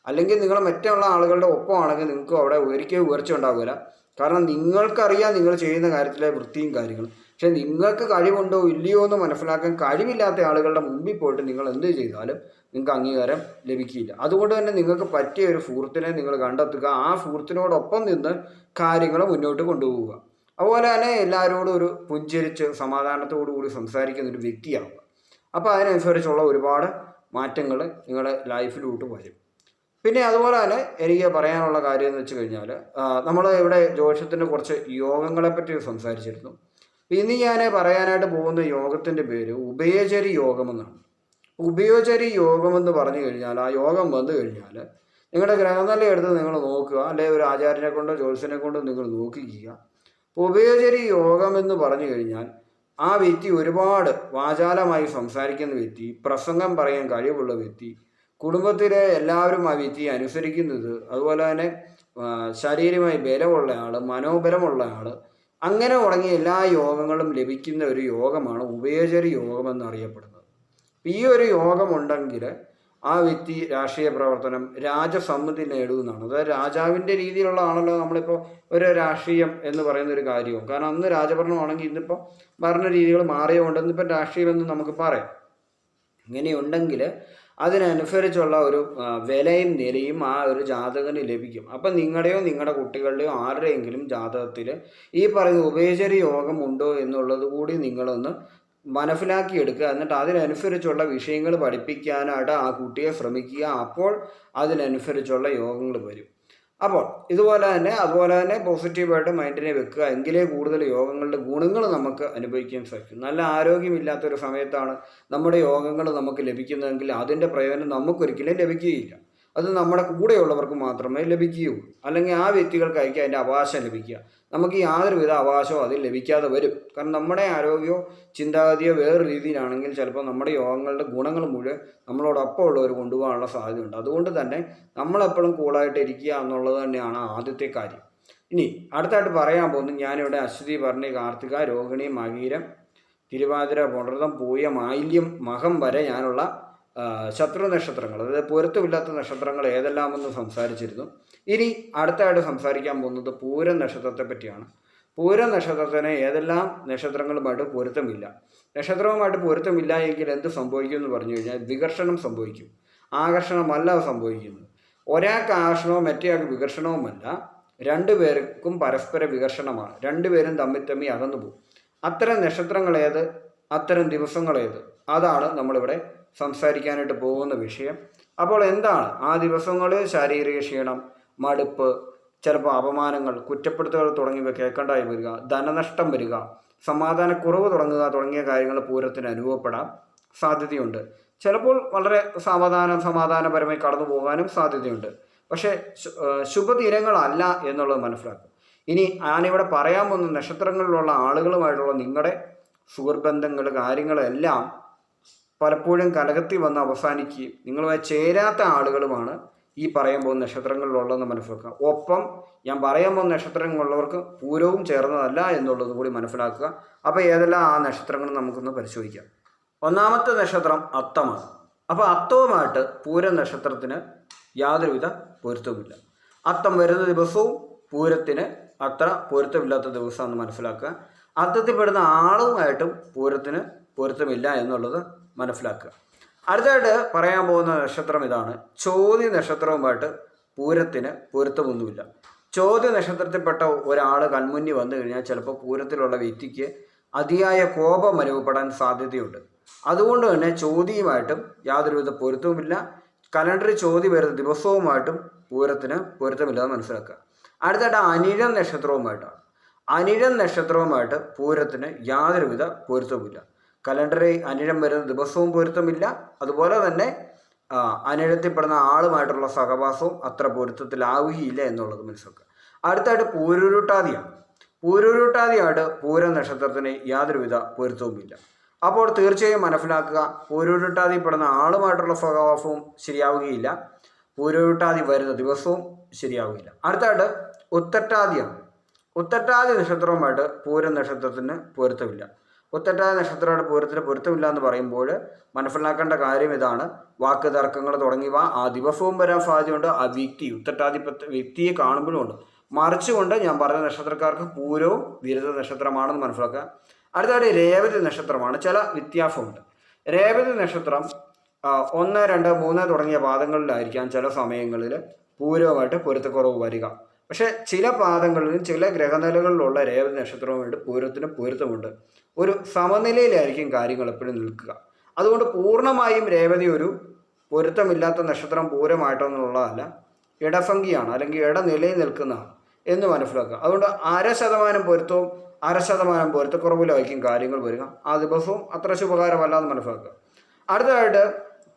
അല്ലെങ്കിൽ നിങ്ങൾ മറ്റുള്ള ആളുകളുടെ ഒപ്പമാണെങ്കിൽ നിങ്ങൾക്ക് അവിടെ ഒരിക്കലും ഉയർച്ച ഉണ്ടാവില്ല. കാരണം നിങ്ങൾക്കറിയാം നിങ്ങൾ ചെയ്യുന്ന കാര്യത്തിലെ വൃത്തിയും കാര്യങ്ങളും. പക്ഷെ നിങ്ങൾക്ക് കഴിവുണ്ടോ ഇല്ലയോ എന്ന് മനസ്സിലാക്കാൻ കഴിവില്ലാത്ത ആളുകളുടെ മുമ്പിൽ പോയിട്ട് നിങ്ങൾ എന്ത് ചെയ്താലും നിങ്ങൾക്ക് അംഗീകാരം ലഭിക്കില്ല. അതുകൊണ്ട് തന്നെ നിങ്ങൾക്ക് പറ്റിയ ഒരു സുഹൃത്തിനെ നിങ്ങൾ കണ്ടെത്തുക, ആ സുഹൃത്തിനോടൊപ്പം നിന്ന് കാര്യങ്ങൾ മുന്നോട്ട് കൊണ്ടുപോവുക. അതുപോലെ തന്നെ എല്ലാവരോടും ഒരു പുഞ്ചിരിച്ച് സമാധാനത്തോടു കൂടി സംസാരിക്കുന്ന ഒരു വ്യക്തിയാവുക. അപ്പോൾ അതിനനുസരിച്ചുള്ള ഒരുപാട് മാറ്റങ്ങൾ നിങ്ങളുടെ ലൈഫിലോട്ട് വരും. പിന്നെ അതുപോലെ തന്നെ എനിക്ക് പറയാനുള്ള കാര്യം എന്ന് വെച്ച് കഴിഞ്ഞാൽ, നമ്മൾ ഇവിടെ ജ്യോതിഷത്തിൻ്റെ കുറച്ച് യോഗങ്ങളെപ്പറ്റി സംസാരിച്ചിരുന്നു. ഇനി ഞാൻ പറയാനായിട്ട് പോകുന്ന യോഗത്തിൻ്റെ പേര് ഉഭയചരി യോഗമെന്നാണ്. ഉഭയചരി യോഗമെന്ന് പറഞ്ഞു കഴിഞ്ഞാൽ, ആ യോഗം വന്നു കഴിഞ്ഞാൽ നിങ്ങളുടെ ഗ്രഹനില എടുത്ത് നിങ്ങൾ നോക്കുക, അല്ലെങ്കിൽ ഒരു ആചാര്യനെ കൊണ്ടോ ജ്യോത്സ്യനെ കൊണ്ടോ നിങ്ങൾ നോക്കിക്കുക. ഉഭയചരി യോഗമെന്ന് പറഞ്ഞു കഴിഞ്ഞാൽ ആ വ്യക്തി ഒരുപാട് വാചാലമായി സംസാരിക്കുന്ന വ്യക്തി, പ്രസംഗം പറയാൻ കഴിവുള്ള വ്യക്തി, കുടുംബത്തിലെ എല്ലാവരും ആ വ്യക്തിയെ അനുസരിക്കുന്നത്, അതുപോലെ തന്നെ ശാരീരികമായി ബലമുള്ള ആൾ, മനോബലമുള്ള ആൾ, അങ്ങനെ തുടങ്ങിയ എല്ലാ യോഗങ്ങളും ലഭിക്കുന്ന ഒരു യോഗമാണ് ഉഭയചരി യോഗമെന്നറിയപ്പെടുന്നത്. ഈ ഒരു യോഗമുണ്ടെങ്കിൽ ആ വ്യക്തി രാഷ്ട്രീയ പ്രവർത്തനം, രാജസമ്മതി നേടുന്നതാണ്. അതായത് രാജാവിൻ്റെ രീതിയിലുള്ള ആണല്ലോ നമ്മളിപ്പോൾ ഒരു രാഷ്ട്രീയം എന്ന് പറയുന്ന ഒരു കാര്യവും. കാരണം അന്ന് രാജഭരണമാണെങ്കിൽ ഇന്നിപ്പോൾ ഭരണ രീതികൾ മാറിയതുകൊണ്ട് ഇന്നിപ്പം രാഷ്ട്രീയമെന്ന് നമുക്ക് പറയാം. ഇങ്ങനെയുണ്ടെങ്കിൽ അതിനനുസരിച്ചുള്ള ഒരു വിലയും നിലയും ആ ഒരു ജാതകന് ലഭിക്കും. അപ്പം നിങ്ങളുടെയോ നിങ്ങളുടെ കുട്ടികളുടെയോ ആരുടെയെങ്കിലും ജാതകത്തിൽ ഈ പറയുന്ന ഉഭയചരി യോഗം ഉണ്ടോ എന്നുള്ളത് കൂടി നിങ്ങളൊന്ന് മനസ്സിലാക്കിയെടുക്കുക. എന്നിട്ട് അതിനനുസരിച്ചുള്ള വിഷയങ്ങൾ പഠിപ്പിക്കാനായിട്ട് ആ കുട്ടിയെ ശ്രമിക്കുക. അപ്പോൾ അതിനനുസരിച്ചുള്ള യോഗങ്ങൾ വരും. അപ്പോൾ അതുപോലെ തന്നെ പോസിറ്റീവായിട്ട് മൈൻഡിനെ വെക്കുക, എങ്കിലേ കൂടുതൽ യോഗങ്ങളുടെ ഗുണങ്ങൾ നമുക്ക് അനുഭവിക്കാൻ സാധിക്കും. നല്ല ആരോഗ്യമില്ലാത്തൊരു സമയത്താണ് നമ്മുടെ യോഗങ്ങൾ നമുക്ക് ലഭിക്കുന്നതെങ്കിൽ അതിൻ്റെ പ്രയോജനം നമുക്കൊരിക്കലും ലഭിക്കുകയില്ല. അത് നമ്മുടെ കൂടെയുള്ളവർക്ക് മാത്രമേ ലഭിക്കുകയുള്ളൂ. അല്ലെങ്കിൽ ആ വ്യക്തികൾക്കായിരിക്കും അതിൻ്റെ അവകാശം ലഭിക്കുക. നമുക്ക് യാതൊരുവിധ അവകാശവും അതിൽ ലഭിക്കാതെ വരും. കാരണം നമ്മുടെ ആരോഗ്യമോ ചിന്താഗതിയോ വേറെ രീതിയിലാണെങ്കിൽ ചിലപ്പോൾ നമ്മുടെ യോഗങ്ങളുടെ ഗുണങ്ങൾ മുഴുവൻ നമ്മളോടൊപ്പം ഉള്ളവർ കൊണ്ടുപോകാനുള്ള സാധ്യതയുണ്ട്. അതുകൊണ്ട് തന്നെ നമ്മളെപ്പോഴും കൂളായിട്ട് ഇരിക്കുക എന്നുള്ളത് തന്നെയാണ് ആദ്യത്തെ കാര്യം. ഇനി അടുത്തായിട്ട് പറയാൻ പോകുന്നത്, ഞാനിവിടെ അശ്വതി, ഭരണി, കാർത്തിക, രോഹിണി, മകീരം, തിരുവാതിര, പുണർതം, പൂയം, ആയില്യം, മകം വരെ ഞാനുള്ള ശത്രു നക്ഷത്രങ്ങൾ, അതായത് പൊരുത്തമില്ലാത്ത നക്ഷത്രങ്ങൾ ഏതെല്ലാമെന്ന് സംസാരിച്ചിരുന്നു. ഇനി അടുത്തായിട്ട് സംസാരിക്കാൻ പോകുന്നത് പൂരം നക്ഷത്രത്തെ പറ്റിയാണ്. പൂരം നക്ഷത്രത്തിന് ഏതെല്ലാം നക്ഷത്രങ്ങളുമായിട്ട് പൊരുത്തമില്ല. നക്ഷത്രവുമായിട്ട് പൊരുത്തമില്ല എങ്കിൽ എന്ത് സംഭവിക്കും എന്ന് പറഞ്ഞു കഴിഞ്ഞാൽ വികർഷണം സംഭവിക്കും. ആകർഷണമല്ല സംഭവിക്കുന്നത്. ഒരാൾക്ക് ആകർഷണവും മറ്റേയാൾക്ക് വികർഷണവുമല്ല, രണ്ടുപേർക്കും പരസ്പര വികർഷണമാണ്. രണ്ടുപേരും തമ്മിൽ അകന്നു പോകും. അത്തരം നക്ഷത്രങ്ങളേത്, അത്തരം ദിവസങ്ങളേത്, അതാണ് നമ്മളിവിടെ സംസാരിക്കാനായിട്ട് പോകുന്ന വിഷയം. അപ്പോൾ എന്താണ് ആ ദിവസങ്ങളിൽ? ശാരീരിക ക്ഷീണം, മടുപ്പ്, ചിലപ്പോൾ അപമാനങ്ങൾ, കുറ്റപ്പെടുത്തലുകൾ തുടങ്ങിയവ കേൾക്കേണ്ടായി വരിക, ധനനഷ്ടം വരിക, സമാധാനക്കുറവ് തുടങ്ങിയ കാര്യങ്ങൾ പൂരത്തിന് അനുഭവപ്പെടാൻ സാധ്യതയുണ്ട്. ചിലപ്പോൾ വളരെ സമാധാനപരമായി കടന്നു പോകാനും സാധ്യതയുണ്ട്. പക്ഷേ ശുഭദിനങ്ങളല്ല എന്നുള്ളത് മനസ്സിലാക്കും. ഇനി ഞാനിവിടെ പറയാൻ പോകുന്ന നക്ഷത്രങ്ങളിലുള്ള ആളുകളുമായിട്ടുള്ള നിങ്ങളുടെ സുഹൃബന്ധങ്ങൾ, കാര്യങ്ങളെല്ലാം പലപ്പോഴും കലകത്തി വന്ന് അവസാനിക്കുകയും നിങ്ങളുമായി ചേരാത്ത ആളുകളുമാണ് ഈ പറയാൻ പോകുന്ന നക്ഷത്രങ്ങളിലുള്ളതെന്ന് മനസ്സിലാക്കുക. ഒപ്പം ഞാൻ പറയാൻ പോകുന്ന നക്ഷത്രങ്ങളുള്ളവർക്ക് പൂരവും ചേർന്നതല്ല എന്നുള്ളത് കൂടി മനസ്സിലാക്കുക. അപ്പോൾ ഏതെല്ലാം ആ നക്ഷത്രങ്ങൾ നമുക്കൊന്ന് പരിശോധിക്കാം. ഒന്നാമത്തെ നക്ഷത്രം അത്തമാണ്. അപ്പോൾ അത്തവുമായിട്ട് പൂരം നക്ഷത്രത്തിന് യാതൊരുവിധ പൊരുത്തവുമില്ല. അത്തം വരുന്ന ദിവസവും പൂരത്തിന് അത്ര പൊരുത്തമില്ലാത്ത ദിവസമാണെന്ന് മനസ്സിലാക്കുക. അത്തത്തിൽപ്പെടുന്ന ആളുമായിട്ടും പൂരത്തിന് പൊരുത്തമില്ല എന്നുള്ളത് മനസ്സിലാക്കുക. അടുത്തായിട്ട് പറയാൻ പോകുന്ന നക്ഷത്രം ഇതാണ്. ചോതി നക്ഷത്രവുമായിട്ട് പൂരത്തിന് പൊരുത്തമൊന്നുമില്ല. ചോതി നക്ഷത്രത്തിൽപ്പെട്ട ഒരാൾ കൺമുന്നിൽ വന്നു കഴിഞ്ഞാൽ ചിലപ്പോൾ പൂരത്തിലുള്ള വ്യക്തിക്ക് അതിയായ കോപം അനുഭവപ്പെടാൻ സാധ്യതയുണ്ട്. അതുകൊണ്ട് തന്നെ ചോതിയുമായിട്ടും യാതൊരുവിധ പൊരുത്തവുമില്ല. കലണ്ടറിൽ ചോതി വരുന്ന ദിവസവുമായിട്ടും പൂരത്തിന് പൊരുത്തമില്ലെന്ന് മനസ്സിലാക്കുക. അടുത്തായിട്ട് അനിഴം നക്ഷത്രവുമായിട്ടാണ്. അനിഴം നക്ഷത്രവുമായിട്ട് പൂരത്തിന് യാതൊരുവിധ പൊരുത്തവുമില്ല. കലണ്ടറിൽ അനിഴം വരുന്ന ദിവസവും പൊരുത്തമില്ല. അതുപോലെ തന്നെ അനിഴത്തിൽപ്പെടുന്ന ആളുമായിട്ടുള്ള സഹവാസവും അത്ര പൊരുത്തത്തിലാവുകയില്ല എന്നുള്ളത് മനസ്സിലാക്കുക. അടുത്തായിട്ട് പൂരുരുട്ടാതിയാണ്. പൂരുരുട്ടാതിയായിട്ട് പൂരം നക്ഷത്രത്തിന് യാതൊരുവിധ പൊരുത്തവുമില്ല. അപ്പോൾ തീർച്ചയായും മനസ്സിലാക്കുക, പൂരുരുട്ടാതിപ്പെടുന്ന ആളുമായിട്ടുള്ള സഹവാസവും ശരിയാവുകയില്ല, പൂരുരുട്ടാതി വരുന്ന ദിവസവും ശരിയാവുകയില്ല. അടുത്തായിട്ട് ഉത്തട്ടാതിയാണ്. ഉത്തട്ടാതി നക്ഷത്രവുമായിട്ട് പൂരം നക്ഷത്രത്തിന് പൊരുത്തമില്ല. ഉത്തട്ടാതി നക്ഷത്രമായിട്ട് പൂരത്തിന് പൊരുത്തമില്ല എന്ന് പറയുമ്പോൾ മനസ്സിലാക്കേണ്ട കാര്യം ഇതാണ്. വാക്ക് തർക്കങ്ങൾ തുടങ്ങിയവ ആ ദിവസവും വരാൻ സാധ്യതയുണ്ട്. ആ ഉത്തട്ടാതി വ്യക്തിയെ കാണുമ്പോഴും ഉണ്ട്. മറിച്ചുകൊണ്ട് ഞാൻ പറഞ്ഞ നക്ഷത്രക്കാർക്ക് പൂരവും വിരുദ്ധ നക്ഷത്രമാണെന്ന് മനസ്സിലാക്കുക. അടുത്തായിട്ട് രേവതി നക്ഷത്രമാണ്. ചില വ്യത്യാസമുണ്ട്. രേവതി നക്ഷത്രം 1, 2, 3 തുടങ്ങിയ പാദങ്ങളിലായിരിക്കാം ചില സമയങ്ങളിൽ പൂരവുമായിട്ട് പൊരുത്തക്കുറവ് വരിക. പക്ഷേ ചില പാദങ്ങളിലും ചില ഗ്രഹനിലകളിലുള്ള രേവതി നക്ഷത്രവുമായിട്ട് പൂരത്തിന് പൊരുത്തമുണ്ട്. ഒരു സമനിലയിലായിരിക്കും കാര്യങ്ങൾ എപ്പോഴും നിൽക്കുക. അതുകൊണ്ട് പൂർണ്ണമായും രേവതി ഒരു പൊരുത്തമില്ലാത്ത നക്ഷത്രം പൂരമായിട്ടെന്നുള്ളതല്ല, ഇടസംഖ്യയാണ് അല്ലെങ്കിൽ ഇടനിലയിൽ നിൽക്കുന്നതാണ് എന്ന് മനസ്സിലാക്കുക. അതുകൊണ്ട് 0.5% പൊരുത്തവും 0.5% പൊരുത്തക്കുറവിലായിരിക്കും കാര്യങ്ങൾ വരിക. ആ ദിവസവും അത്ര ശുഭകരമല്ല എന്ന് മനസ്സിലാക്കുക. അടുത്തതായിട്ട്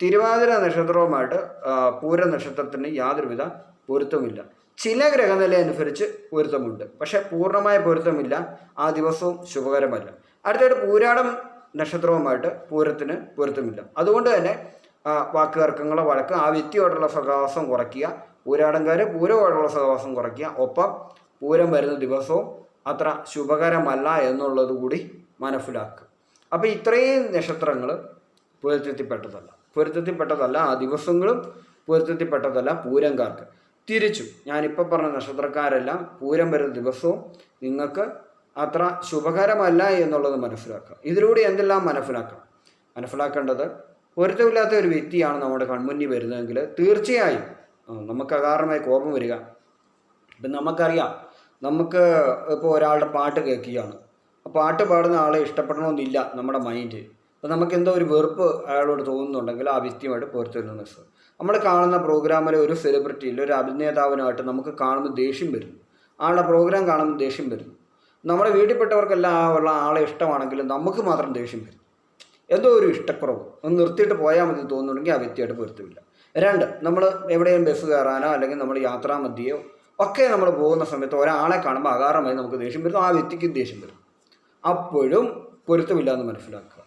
തിരുവാതിര നക്ഷത്രവുമായിട്ട് പൂര നക്ഷത്രത്തിന് യാതൊരുവിധ പൊരുത്തമില്ല. ചില ഗ്രഹനില അനുസരിച്ച് പൊരുത്തമുണ്ട്, പക്ഷെ പൂർണ്ണമായ പൊരുത്തമില്ല. ആ ദിവസവും ശുഭകരമല്ല. അടുത്തായിട്ട് പൂരാടം നക്ഷത്രവുമായിട്ട് പൂരത്തിന് പൊരുത്തമില്ല. അതുകൊണ്ട് തന്നെ വാക്ക് തർക്കങ്ങളോ വഴക്ക് ആ വ്യക്തിയോടുള്ള സഹവാസം കുറയ്ക്കുക. പൂരാടംകാർ പൂരമായിട്ടുള്ള സഹവാസം കുറയ്ക്കുക. ഒപ്പം പൂരം വരുന്ന ദിവസവും അത്ര ശുഭകരമല്ല എന്നുള്ളത് കൂടി മനസ്സിലാക്കുക. അപ്പോൾ ഇത്രയും നക്ഷത്രങ്ങൾ പൊരുത്തത്തിൽപ്പെട്ടതല്ല. ആ ദിവസങ്ങളും പൊരുത്തത്തിൽപ്പെട്ടതല്ല പൂരംകാർക്ക്. തിരിച്ചു ഞാനിപ്പോൾ പറഞ്ഞ നക്ഷത്രക്കാരെല്ലാം പൂരം വരുന്ന ദിവസവും നിങ്ങൾക്ക് അത്ര ശുഭകരമല്ല എന്നുള്ളത് മനസ്സിലാക്കുക. ഇതിലൂടെ എന്തെല്ലാം മനസ്സിലാക്കേണ്ടത്, പൊരുത്തമില്ലാത്ത ഒരു വ്യക്തിയാണ് നമ്മുടെ കൺമുന്നിൽ വരുന്നതെങ്കിൽ തീർച്ചയായും നമുക്ക് അകാരണമായി കോപം വരിക. ഇപ്പം നമുക്കറിയാം, നമുക്ക് ഇപ്പോൾ ഒരാളുടെ പാട്ട് കേൾക്കുകയാണ്. ആ പാട്ട് പാടുന്ന ആളെ ഇഷ്ടപ്പെടണമെന്നില്ല നമ്മുടെ മൈൻഡ്. അപ്പോൾ നമുക്ക് എന്തോ ഒരു വെറുപ്പ് അയാളോട് തോന്നുന്നുണ്ടെങ്കിൽ ആ വ്യക്തിയുമായിട്ട് പൊരുത്തമില്ല നഷ്ടം. നമ്മൾ കാണുന്ന പ്രോഗ്രാമിലെ ഒരു സെലിബ്രിറ്റിയിൽ ഒരു അഭിനേതാവിനായിട്ട് നമുക്ക് കാണുമ്പോൾ ദേഷ്യം വരുന്നു, ആളുടെ പ്രോഗ്രാം കാണുമ്പോൾ ദേഷ്യം വരുന്നു. നമ്മുടെ വീട്ടിൽപ്പെട്ടവർക്കെല്ലാം ഉള്ള ആളെ ഇഷ്ടമാണെങ്കിലും നമുക്ക് മാത്രം ദേഷ്യം വരും, എന്തോ ഒരു ഇഷ്ടക്കുറവ്. ഒന്ന് നിർത്തിയിട്ട് പോയാൽ മതി തോന്നുന്നുണ്ടെങ്കിൽ ആ വ്യക്തിയായിട്ട് പൊരുത്തമില്ല. 2, നമ്മൾ എവിടെയും ബസ് കയറാനോ അല്ലെങ്കിൽ നമ്മൾ യാത്രാമധ്യയോ ഒക്കെ നമ്മൾ പോകുന്ന സമയത്ത് ഒരാളെ കാണുമ്പോൾ അകാരണമായി നമുക്ക് ദേഷ്യം വരുന്നു, ആ വ്യക്തിക്ക് ദേഷ്യം വരും. അപ്പോഴും പൊരുത്തമില്ല എന്ന് മനസ്സിലാക്കുക.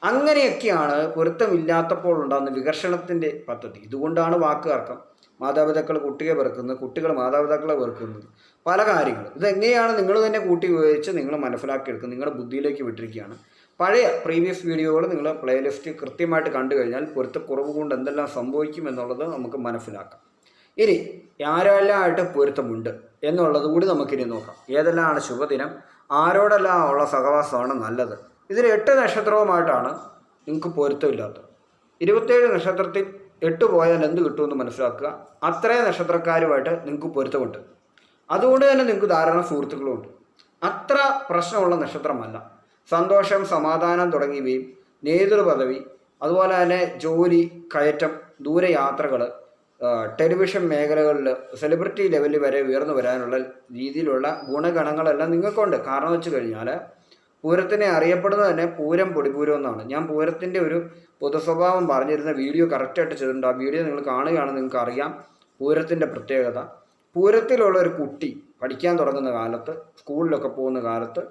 അങ്ങനെയൊക്കെയാണ് പൊരുത്തമില്ലാത്തപ്പോൾ ഉണ്ടാകുന്ന വികർഷണത്തിൻ്റെ പദ്ധതി. ഇതുകൊണ്ടാണ് വാക്കുതർക്കം, മാതാപിതാക്കൾ കുട്ടിയെ വെറുക്കുന്നത്, കുട്ടികൾ മാതാപിതാക്കളെ വെറുക്കുന്നത്, പല കാര്യങ്ങൾ. ഇതെങ്ങനെയാണ് നിങ്ങൾ തന്നെ കൂട്ടി ഉപയോഗിച്ച് നിങ്ങൾ മനസ്സിലാക്കിയെടുക്കുന്നത്, നിങ്ങളുടെ ബുദ്ധിയിലേക്ക് വിട്ടിരിക്കുകയാണ്. പഴയ പ്രീവിയസ് വീഡിയോകൾ നിങ്ങൾ പ്ലേലിസ്റ്റ് കൃത്യമായിട്ട് കണ്ടു കഴിഞ്ഞാൽ പൊരുത്തക്കുറവ് കൊണ്ട് എന്തെല്ലാം സംഭവിക്കും എന്നുള്ളത് നമുക്ക് മനസ്സിലാക്കാം. ഇനി ആരെല്ലാമായിട്ട് പൊരുത്തമുണ്ട് എന്നുള്ളത് കൂടി നമുക്കിനി നോക്കാം. ഏതെല്ലാമാണ് ശുഭദിനം, ആരോടെല്ലാം ഉള്ള സഹവാസമാണ് നല്ലത്. ഇതിൽ 8 നക്ഷത്രവുമായിട്ടാണ് നിങ്ങൾക്ക് പൊരുത്തമില്ലാത്തത്. 27 നക്ഷത്രത്തിൽ 8 പോയാൽ എന്ത് കിട്ടുമെന്ന് മനസ്സിലാക്കുക. അത്രയും നക്ഷത്രക്കാരുമായിട്ട് നിങ്ങൾക്ക് പൊരുത്തമുണ്ട്. അതുകൊണ്ട് തന്നെ നിങ്ങൾക്ക് ധാരാളം സുഹൃത്തുക്കളുമുണ്ട്. അത്ര പ്രശ്നമുള്ള നക്ഷത്രമല്ല. സന്തോഷം, സമാധാനം തുടങ്ങിയവയും, നേതൃപദവി, അതുപോലെ തന്നെ ജോലി, കയറ്റം, ദൂരയാത്രകൾ, ടെലിവിഷൻ മേഖലകളിൽ സെലിബ്രിറ്റി ലെവലിൽ വരെ ഉയർന്നു വരാനുള്ള രീതിയിലുള്ള ഗുണഗണങ്ങളെല്ലാം നിങ്ങൾക്കുണ്ട്. കാരണം വെച്ച് കഴിഞ്ഞാൽ പൂരത്തിനെ അറിയപ്പെടുന്നത് തന്നെ പൂരം പൊടിപൂരം എന്നാണ്. ഞാൻ പൂരത്തിൻ്റെ ഒരു പൊതുസ്വഭാവം പറഞ്ഞിരുന്ന വീഡിയോ കറക്റ്റായിട്ട് ചെയ്തിട്ടുണ്ട്. ആ വീഡിയോ നിങ്ങൾ കാണുകയാണെങ്കിൽ നിങ്ങൾക്ക് അറിയാം പൂരത്തിൻ്റെ പ്രത്യേകത. പൂരത്തിലുള്ള ഒരു കുട്ടി പഠിക്കാൻ തുടങ്ങുന്ന കാലത്ത്, സ്കൂളിലൊക്കെ പോകുന്ന കാലത്ത്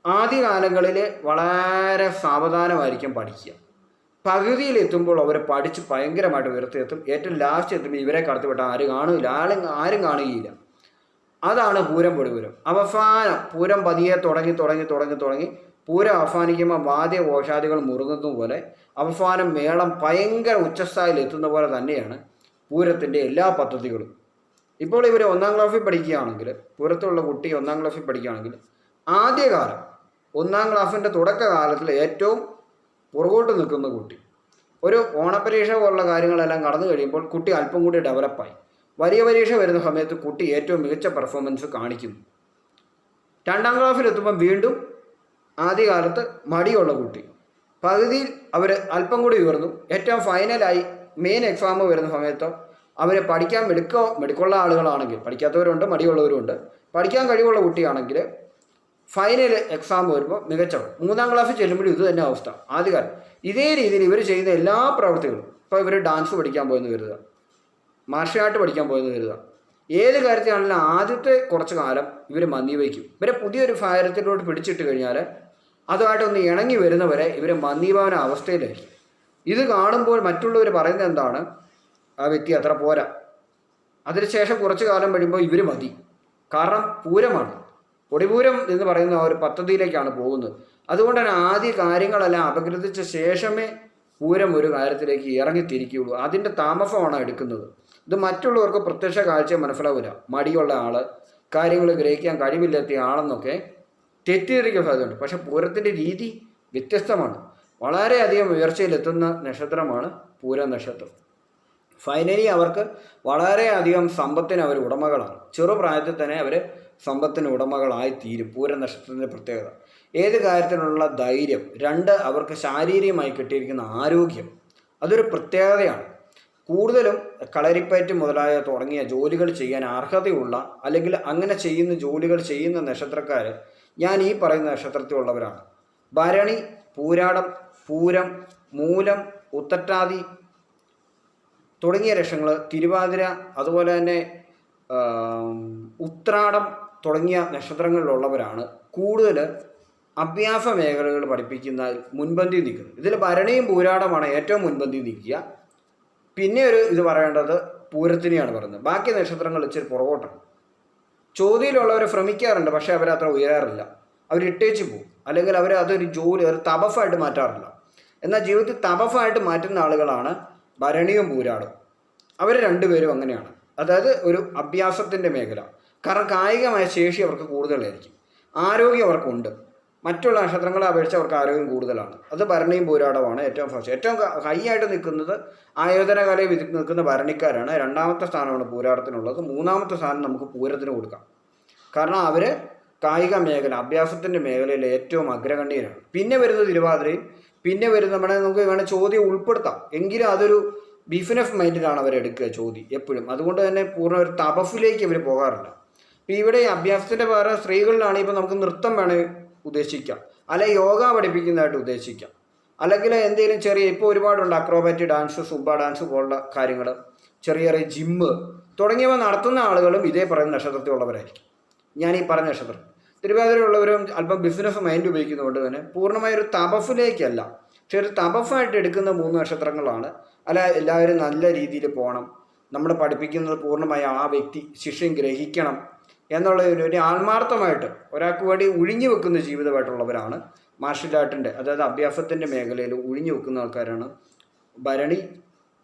ആദ്യകാലങ്ങളിൽ വളരെ സാവധാനമായിരിക്കും പഠിക്കുക. പകുതിയിലെത്തുമ്പോൾ അവർ പഠിച്ച് ഭയങ്കരമായിട്ട് ഉയർത്തിയെത്തും. ഏറ്റവും ലാസ്റ്റ് എത്തുമ്പോൾ ഇവരെ കടത്തിവിട്ട ആരും കാണുകയില്ല. അതാണ് പൂരം പൊടിപൂരം. അവസാനം പൂരം പതിയെ തുടങ്ങി പൂരം അവസാനിക്കുമ്പോൾ വാദ്യഘോഷാദികൾ മുറുകുന്ന പോലെ അവസാനം മേളം ഭയങ്കര ഉച്ചസ്ഥായിൽ എത്തുന്ന പോലെ തന്നെയാണ് പൂരത്തിൻ്റെ എല്ലാ പദ്ധതികളും. ഇപ്പോൾ ഇവർ 1ാം ക്ലാസ്സിൽ പഠിക്കുകയാണെങ്കിൽ, പൂരത്തിലുള്ള കുട്ടി 1ാം ക്ലാസ്സിൽ പഠിക്കുകയാണെങ്കിൽ, ആദ്യകാലം 1ാം ക്ലാസ്സിൻ്റെ തുടക്കകാലത്തിൽ ഏറ്റവും പുറകോട്ട് നിൽക്കുന്ന കുട്ടി ഒരു ഓണപരീക്ഷ പോലുള്ള കാര്യങ്ങളെല്ലാം കടന്നു കഴിയുമ്പോൾ കുട്ടി അല്പം കൂടി ഡെവലപ്പായി. വലിയ പരീക്ഷ വരുന്ന സമയത്ത് കുട്ടി ഏറ്റവും മികച്ച പെർഫോമൻസ് കാണിക്കുന്നു. 2ാം ക്ലാസ്സിലെത്തുമ്പോൾ വീണ്ടും ആദ്യകാലത്ത് മടിയുള്ള കുട്ടി പകുതിയിൽ അവർ അല്പം കൂടി ഉയർന്നു. ഏറ്റവും ഫൈനലായി മെയിൻ എക്സാം വരുന്ന സമയത്ത് അവർ പഠിക്കാൻ മിടുക്കുള്ള ആളുകളാണെങ്കിൽ, പഠിക്കാത്തവരുണ്ട്, മടിയുള്ളവരുണ്ട്, പഠിക്കാൻ കഴിവുള്ള കുട്ടിയാണെങ്കിൽ ഫൈനൽ എക്സാം വരുമ്പോൾ മികച്ചവർ. 3ാം ക്ലാസ്സിൽ ചെല്ലുമ്പോഴും ഇത് തന്നെ അവസ്ഥ. ആദ്യകാലം ഇതേ രീതിയിൽ ഇവർ ചെയ്യുന്ന എല്ലാ പ്രവൃത്തികളും, ഇപ്പോൾ ഇവർ ഡാൻസ് പഠിക്കാൻ പോയെന്ന് കരുതുക, മാർഷൽ ആർട്ട് പഠിക്കാൻ പോയെന്ന് കരുതുക, ഏത് കാര്യത്തിലാണെങ്കിലും ആദ്യത്തെ കുറച്ച് കാലം ഇവർ മന്ദീവയ്ക്കും. ഇവരെ പുതിയൊരു കാര്യത്തിലോട്ട് പിടിച്ചിട്ട് കഴിഞ്ഞാൽ അതുമായിട്ടൊന്ന് ഇണങ്ങി വരുന്നവരെ ഇവർ മന്ദീഭാവന അവസ്ഥയിലായിരിക്കും. ഇത് കാണുമ്പോൾ മറ്റുള്ളവർ പറയുന്നത് എന്താണ്, ആ വ്യക്തി അത്ര പോരാ. അതിനുശേഷം കുറച്ച് കാലം കഴിയുമ്പോൾ ഇവർ മതി. കാരണം പൂരമാണ്, പൊടിപൂരം എന്ന് പറയുന്ന ആ ഒരു പദ്ധതിയിലേക്കാണ് പോകുന്നത്. അതുകൊണ്ട് തന്നെ ആദ്യ കാര്യങ്ങളെല്ലാം അപഗ്രഥിച്ച ശേഷമേ പൂരം ഒരു കാര്യത്തിലേക്ക് ഇറങ്ങിത്തിരിക്കുകയുള്ളൂ. അതിൻ്റെ താമസമാണ് എടുക്കുന്നത്. ഇത് മറ്റുള്ളവർക്ക് പ്രത്യക്ഷ കാഴ്ച മനസ്സിലാവില്ല. മടിയുള്ള ആൾ, കാര്യങ്ങൾ ഗ്രഹിക്കാൻ കഴിവില്ലാത്ത ആളെന്നൊക്കെ തെറ്റിദ്ധരിക്കാൻ സാധ്യതയുണ്ട്. പക്ഷെ പൂരത്തിൻ്റെ രീതി വ്യത്യസ്തമാണ്. വളരെയധികം ഉയർച്ചയിലെത്തുന്ന നക്ഷത്രമാണ് പൂര നക്ഷത്രം. ഫൈനലി അവർക്ക് വളരെയധികം സമ്പത്തിന് അവർ ഉടമകളാണ്. ചെറുപ്രായത്തിൽ തന്നെ അവർ സമ്പത്തിന് ഉടമകളായി തീരും. പൂര നക്ഷത്രത്തിൻ്റെ പ്രത്യേകത ഏത് കാര്യത്തിനുള്ള ധൈര്യം. 2, അവർക്ക് ശാരീരികമായി കിട്ടിയിരിക്കുന്ന ആരോഗ്യം, അതൊരു പ്രത്യേകതയാണ്. കൂടുതലും കളരിപ്പയറ്റ് മുതലായ തുടങ്ങിയ ജോലികൾ ചെയ്യാൻ അർഹതയുള്ള, അല്ലെങ്കിൽ അങ്ങനെ ചെയ്യുന്ന ജോലികൾ ചെയ്യുന്ന നക്ഷത്രക്കാർ ഞാൻ ഈ പറയുന്ന നക്ഷത്രത്തിലുള്ളവരാണ്. ഭരണി, പൂരാടം, പൂരം, മൂലം, ഉത്രട്ടാതി തുടങ്ങിയ ലക്ഷങ്ങൾ, തിരുവാതിര, അതുപോലെ തന്നെ ഉത്രാടം തുടങ്ങിയ നക്ഷത്രങ്ങളിലുള്ളവരാണ് കൂടുതൽ അഭ്യാസ മേഖലകൾ പഠിപ്പിക്കുന്ന മുൻപന്തി നിൽക്കുന്നത്. ഇതിൽ ഭരണിയും പൂരാടമാണ് ഏറ്റവും മുൻപന്തി നിൽക്കുക. പിന്നെ ഇത് പറയേണ്ടത് പൂരത്തിനെയാണ് പറയുന്നത്. ബാക്കി നക്ഷത്രങ്ങൾ ഇച്ചിരി പുറകോട്ടാണ്. ചോദ്യയിലുള്ളവർ ശ്രമിക്കാറുണ്ട്, പക്ഷേ അവരത്ര ഉയരാറില്ല. അവരിട്ടേച്ച് പോകും, അല്ലെങ്കിൽ അതൊരു ജോലി, ഒരു തപസ്സായിട്ട് മാറ്റാറില്ല. എന്നാൽ ജീവിതത്തിൽ തപസ്സായിട്ട് മാറ്റുന്ന ആളുകളാണ് ഭരണിയും പൂരാടും. അവർ രണ്ടുപേരും അങ്ങനെയാണ്. അതായത് ഒരു അഭ്യാസത്തിൻ്റെ മേഖല. കാരണം കായികമായ ശേഷി അവർക്ക് കൂടുതലായിരിക്കും, ആരോഗ്യം അവർക്കുണ്ട്. മറ്റുള്ള നക്ഷത്രങ്ങളെ അപേക്ഷിച്ച് അവർക്ക് ആരോഗ്യം കൂടുതലാണ്. അത് ഭരണിയും പൂരാടമാണ് ഏറ്റവും ഫസ്റ്റ്. ഏറ്റവും ഹൈ ആയിട്ട് നിൽക്കുന്നത് ആയോധന കലയിൽ നിൽക്കുന്ന ഭരണിക്കാരാണ്. 2ാമത്തെ സ്ഥാനമാണ് പൂരാടത്തിനുള്ളത്. 3ാമത്തെ സ്ഥാനം നമുക്ക് പൂരത്തിന് കൊടുക്കാം. കാരണം അവർ കായിക മേഖല, അഭ്യാസത്തിൻ്റെ മേഖലയിൽ ഏറ്റവും അഗ്രഗണ്യരാണ്. പിന്നെ വരുന്നത് തിരുവാതിരയും, പിന്നെ വരുന്ന നമുക്ക് വേണേൽ ചോദ്യം ഉൾപ്പെടുത്താം, എങ്കിലും അതൊരു ബിസിനസ് മൈൻഡിലാണ് അവരെടുക്കുക ചോദ്യം എപ്പോഴും. അതുകൊണ്ട് തന്നെ പൂർണ്ണ ഒരു തപസ്സിലേക്ക് അവർ പോകാറില്ല. ഇപ്പം ഇവിടെ അഭ്യാസത്തിൻ്റെ വേറെ സ്ത്രീകളിലാണെങ്കിൽ ഇപ്പോൾ നമുക്ക് നൃത്തം വേണേൽ ഉദ്ദേശിക്കാം, അല്ലെങ്കിൽ യോഗ പഠിപ്പിക്കുന്നതായിട്ട് ഉദ്ദേശിക്കാം, അല്ലെങ്കിൽ എന്തെങ്കിലും ചെറിയ ഇപ്പോൾ ഒരുപാടുണ്ട് അക്രോബാറ്റിക് ഡാൻസ്, സുംബ ഡാൻസ് പോലുള്ള കാര്യങ്ങൾ, ചെറിയ ചെറിയ ജിമ്മ് തുടങ്ങിയവ നടത്തുന്ന ആളുകളും ഇതേ പറയുന്ന നക്ഷത്രത്തിലുള്ളവരായിരിക്കും. ഞാൻ ഈ പറഞ്ഞ നക്ഷത്രം തിരുവാതിരയുള്ളവരും അല്പം ബിസിനസ് മൈൻഡ് ഉപയോഗിക്കുന്നതുകൊണ്ട് തന്നെ പൂർണ്ണമായൊരു തപസ്സിലേക്കല്ല, പക്ഷെ ഒരു തപസ്സായിട്ട് എടുക്കുന്ന 3 നക്ഷത്രങ്ങളാണ്. അല്ല, എല്ലാവരും നല്ല രീതിയിൽ പോകണം, നമ്മൾ പഠിപ്പിക്കുന്നത് പൂർണ്ണമായി ആ വ്യക്തി ശിഷ്യം ഗ്രഹിക്കണം എന്നുള്ള ഒരു ആത്മാർത്ഥമായിട്ട് ഒരാൾക്ക് വേണ്ടി ഒഴിഞ്ഞു വെക്കുന്ന ജീവിതമായിട്ടുള്ളവരാണ് മാർഷൽ ആർട്ടിൻ്റെ, അതായത് അഭ്യാസത്തിൻ്റെ മേഖലയിൽ ഒഴിഞ്ഞു വെക്കുന്ന ആൾക്കാരാണ് ഭരണി,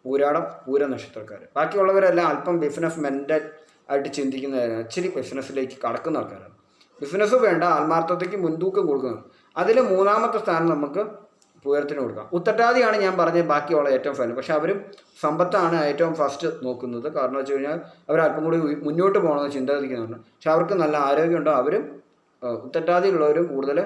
പൂരാടം, പൂര നക്ഷത്രക്കാർ. ബാക്കിയുള്ളവരെല്ലാം അല്പം ബിസിനസ് മെൻ്റൽ ആയിട്ട് ചിന്തിക്കുന്നവരാണ്, ഇച്ചിരി ബിസിനസ്സിലേക്ക് കടക്കുന്ന ആൾക്കാരാണ്. ബിസിനസ് വേണ്ട, ആത്മാർത്ഥതയ്ക്ക് മുൻതൂക്കം കൊടുക്കുന്നത്. അതിൽ 3ാമത്തെ സ്ഥാനം നമുക്ക് പൂരത്തിന് കൊടുക്കാം. ഉത്തട്ടാദിയാണ് ഞാൻ പറഞ്ഞത് ബാക്കിയുള്ള ഏറ്റവും ഫൈനൽ. പക്ഷെ അവരും സമ്പത്താണ് ഏറ്റവും ഫസ്റ്റ് നോക്കുന്നത്. കാരണം വെച്ച് കഴിഞ്ഞാൽ അവർ അല്പം കൂടി മുന്നോട്ട് പോകണമെന്ന് ചിന്തിക്കുന്നുണ്ട്. പക്ഷെ അവർക്ക് നല്ല ആരോഗ്യമുണ്ടോ, അവരും ഉത്തട്ടാദിയുള്ളവരും കൂടുതൽ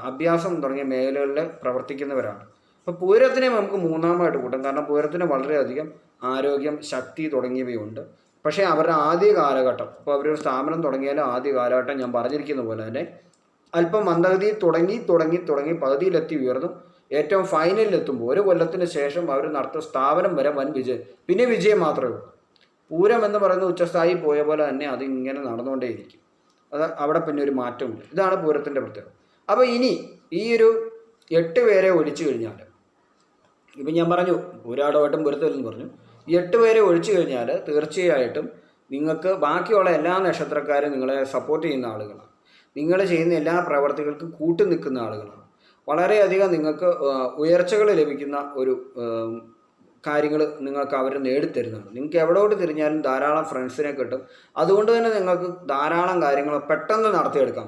അഭ്യാസം തുടങ്ങിയ മേഖലകളിൽ പ്രവർത്തിക്കുന്നവരാണ്. അപ്പോൾ പൂരത്തിനെ നമുക്ക് 3ാമായിട്ട് കൂട്ടാം. കാരണം പൂരത്തിന് വളരെയധികം ആരോഗ്യം, ശക്തി തുടങ്ങിയവയുണ്ട്. പക്ഷേ അവരുടെ ആദ്യ കാലഘട്ടം, ഇപ്പോൾ അവരൊരു സ്ഥാപനം തുടങ്ങിയാലും ആദ്യ കാലഘട്ടം ഞാൻ പറഞ്ഞിരിക്കുന്ന പോലെ തന്നെ അല്പം മന്ദഗതി തുടങ്ങി പകുതിയിലെത്തി ഉയർന്നു ഏറ്റവും ഫൈനലിലെത്തുമ്പോൾ 1 കൊല്ലത്തിന് ശേഷം അവർ നടത്തുന്ന സ്ഥാപനം വരെ വൻ വിജയം, പിന്നെ വിജയം മാത്രമേ ഉള്ളൂ. പൂരം എന്ന് പറയുന്ന ഉച്ചസ്ഥായി പോയ പോലെ തന്നെ അതിങ്ങനെ നടന്നുകൊണ്ടേയിരിക്കും. അത് അവിടെ പിന്നെ ഒരു മാറ്റമില്ല. ഇതാണ് പൂരത്തിൻ്റെ പ്രത്യേകത. അപ്പോൾ ഇനി ഈ ഒരു 8 പേരെ ഒഴിച്ചു കഴിഞ്ഞാൽ, ഇപ്പം ഞാൻ പറഞ്ഞു പൂരാടമായിട്ടും പൂരത്തിലെന്ന് പറഞ്ഞു, ഈ 8 പേരെ ഒഴിച്ചു കഴിഞ്ഞാൽ തീർച്ചയായിട്ടും നിങ്ങൾക്ക് ബാക്കിയുള്ള എല്ലാ നക്ഷത്രക്കാരും നിങ്ങളെ സപ്പോർട്ട് ചെയ്യുന്ന ആളുകളാണ്. നിങ്ങൾ ചെയ്യുന്ന എല്ലാ പ്രവർത്തികൾക്കും കൂട്ടു നിൽക്കുന്ന ആളുകളാണ്. വളരെയധികം നിങ്ങൾക്ക് ഉയർച്ചകൾ ലഭിക്കുന്ന ഒരു കാര്യങ്ങൾ നിങ്ങൾക്ക് അവർ നേടിത്തരുന്നതാണ്. നിങ്ങൾക്ക് എവിടോട്ട് തിരിഞ്ഞാലും ധാരാളം ഫ്രണ്ട്സിനെ കിട്ടും. അതുകൊണ്ട് തന്നെ നിങ്ങൾക്ക് ധാരാളം കാര്യങ്ങൾ പെട്ടെന്ന് നടത്തിയെടുക്കാൻ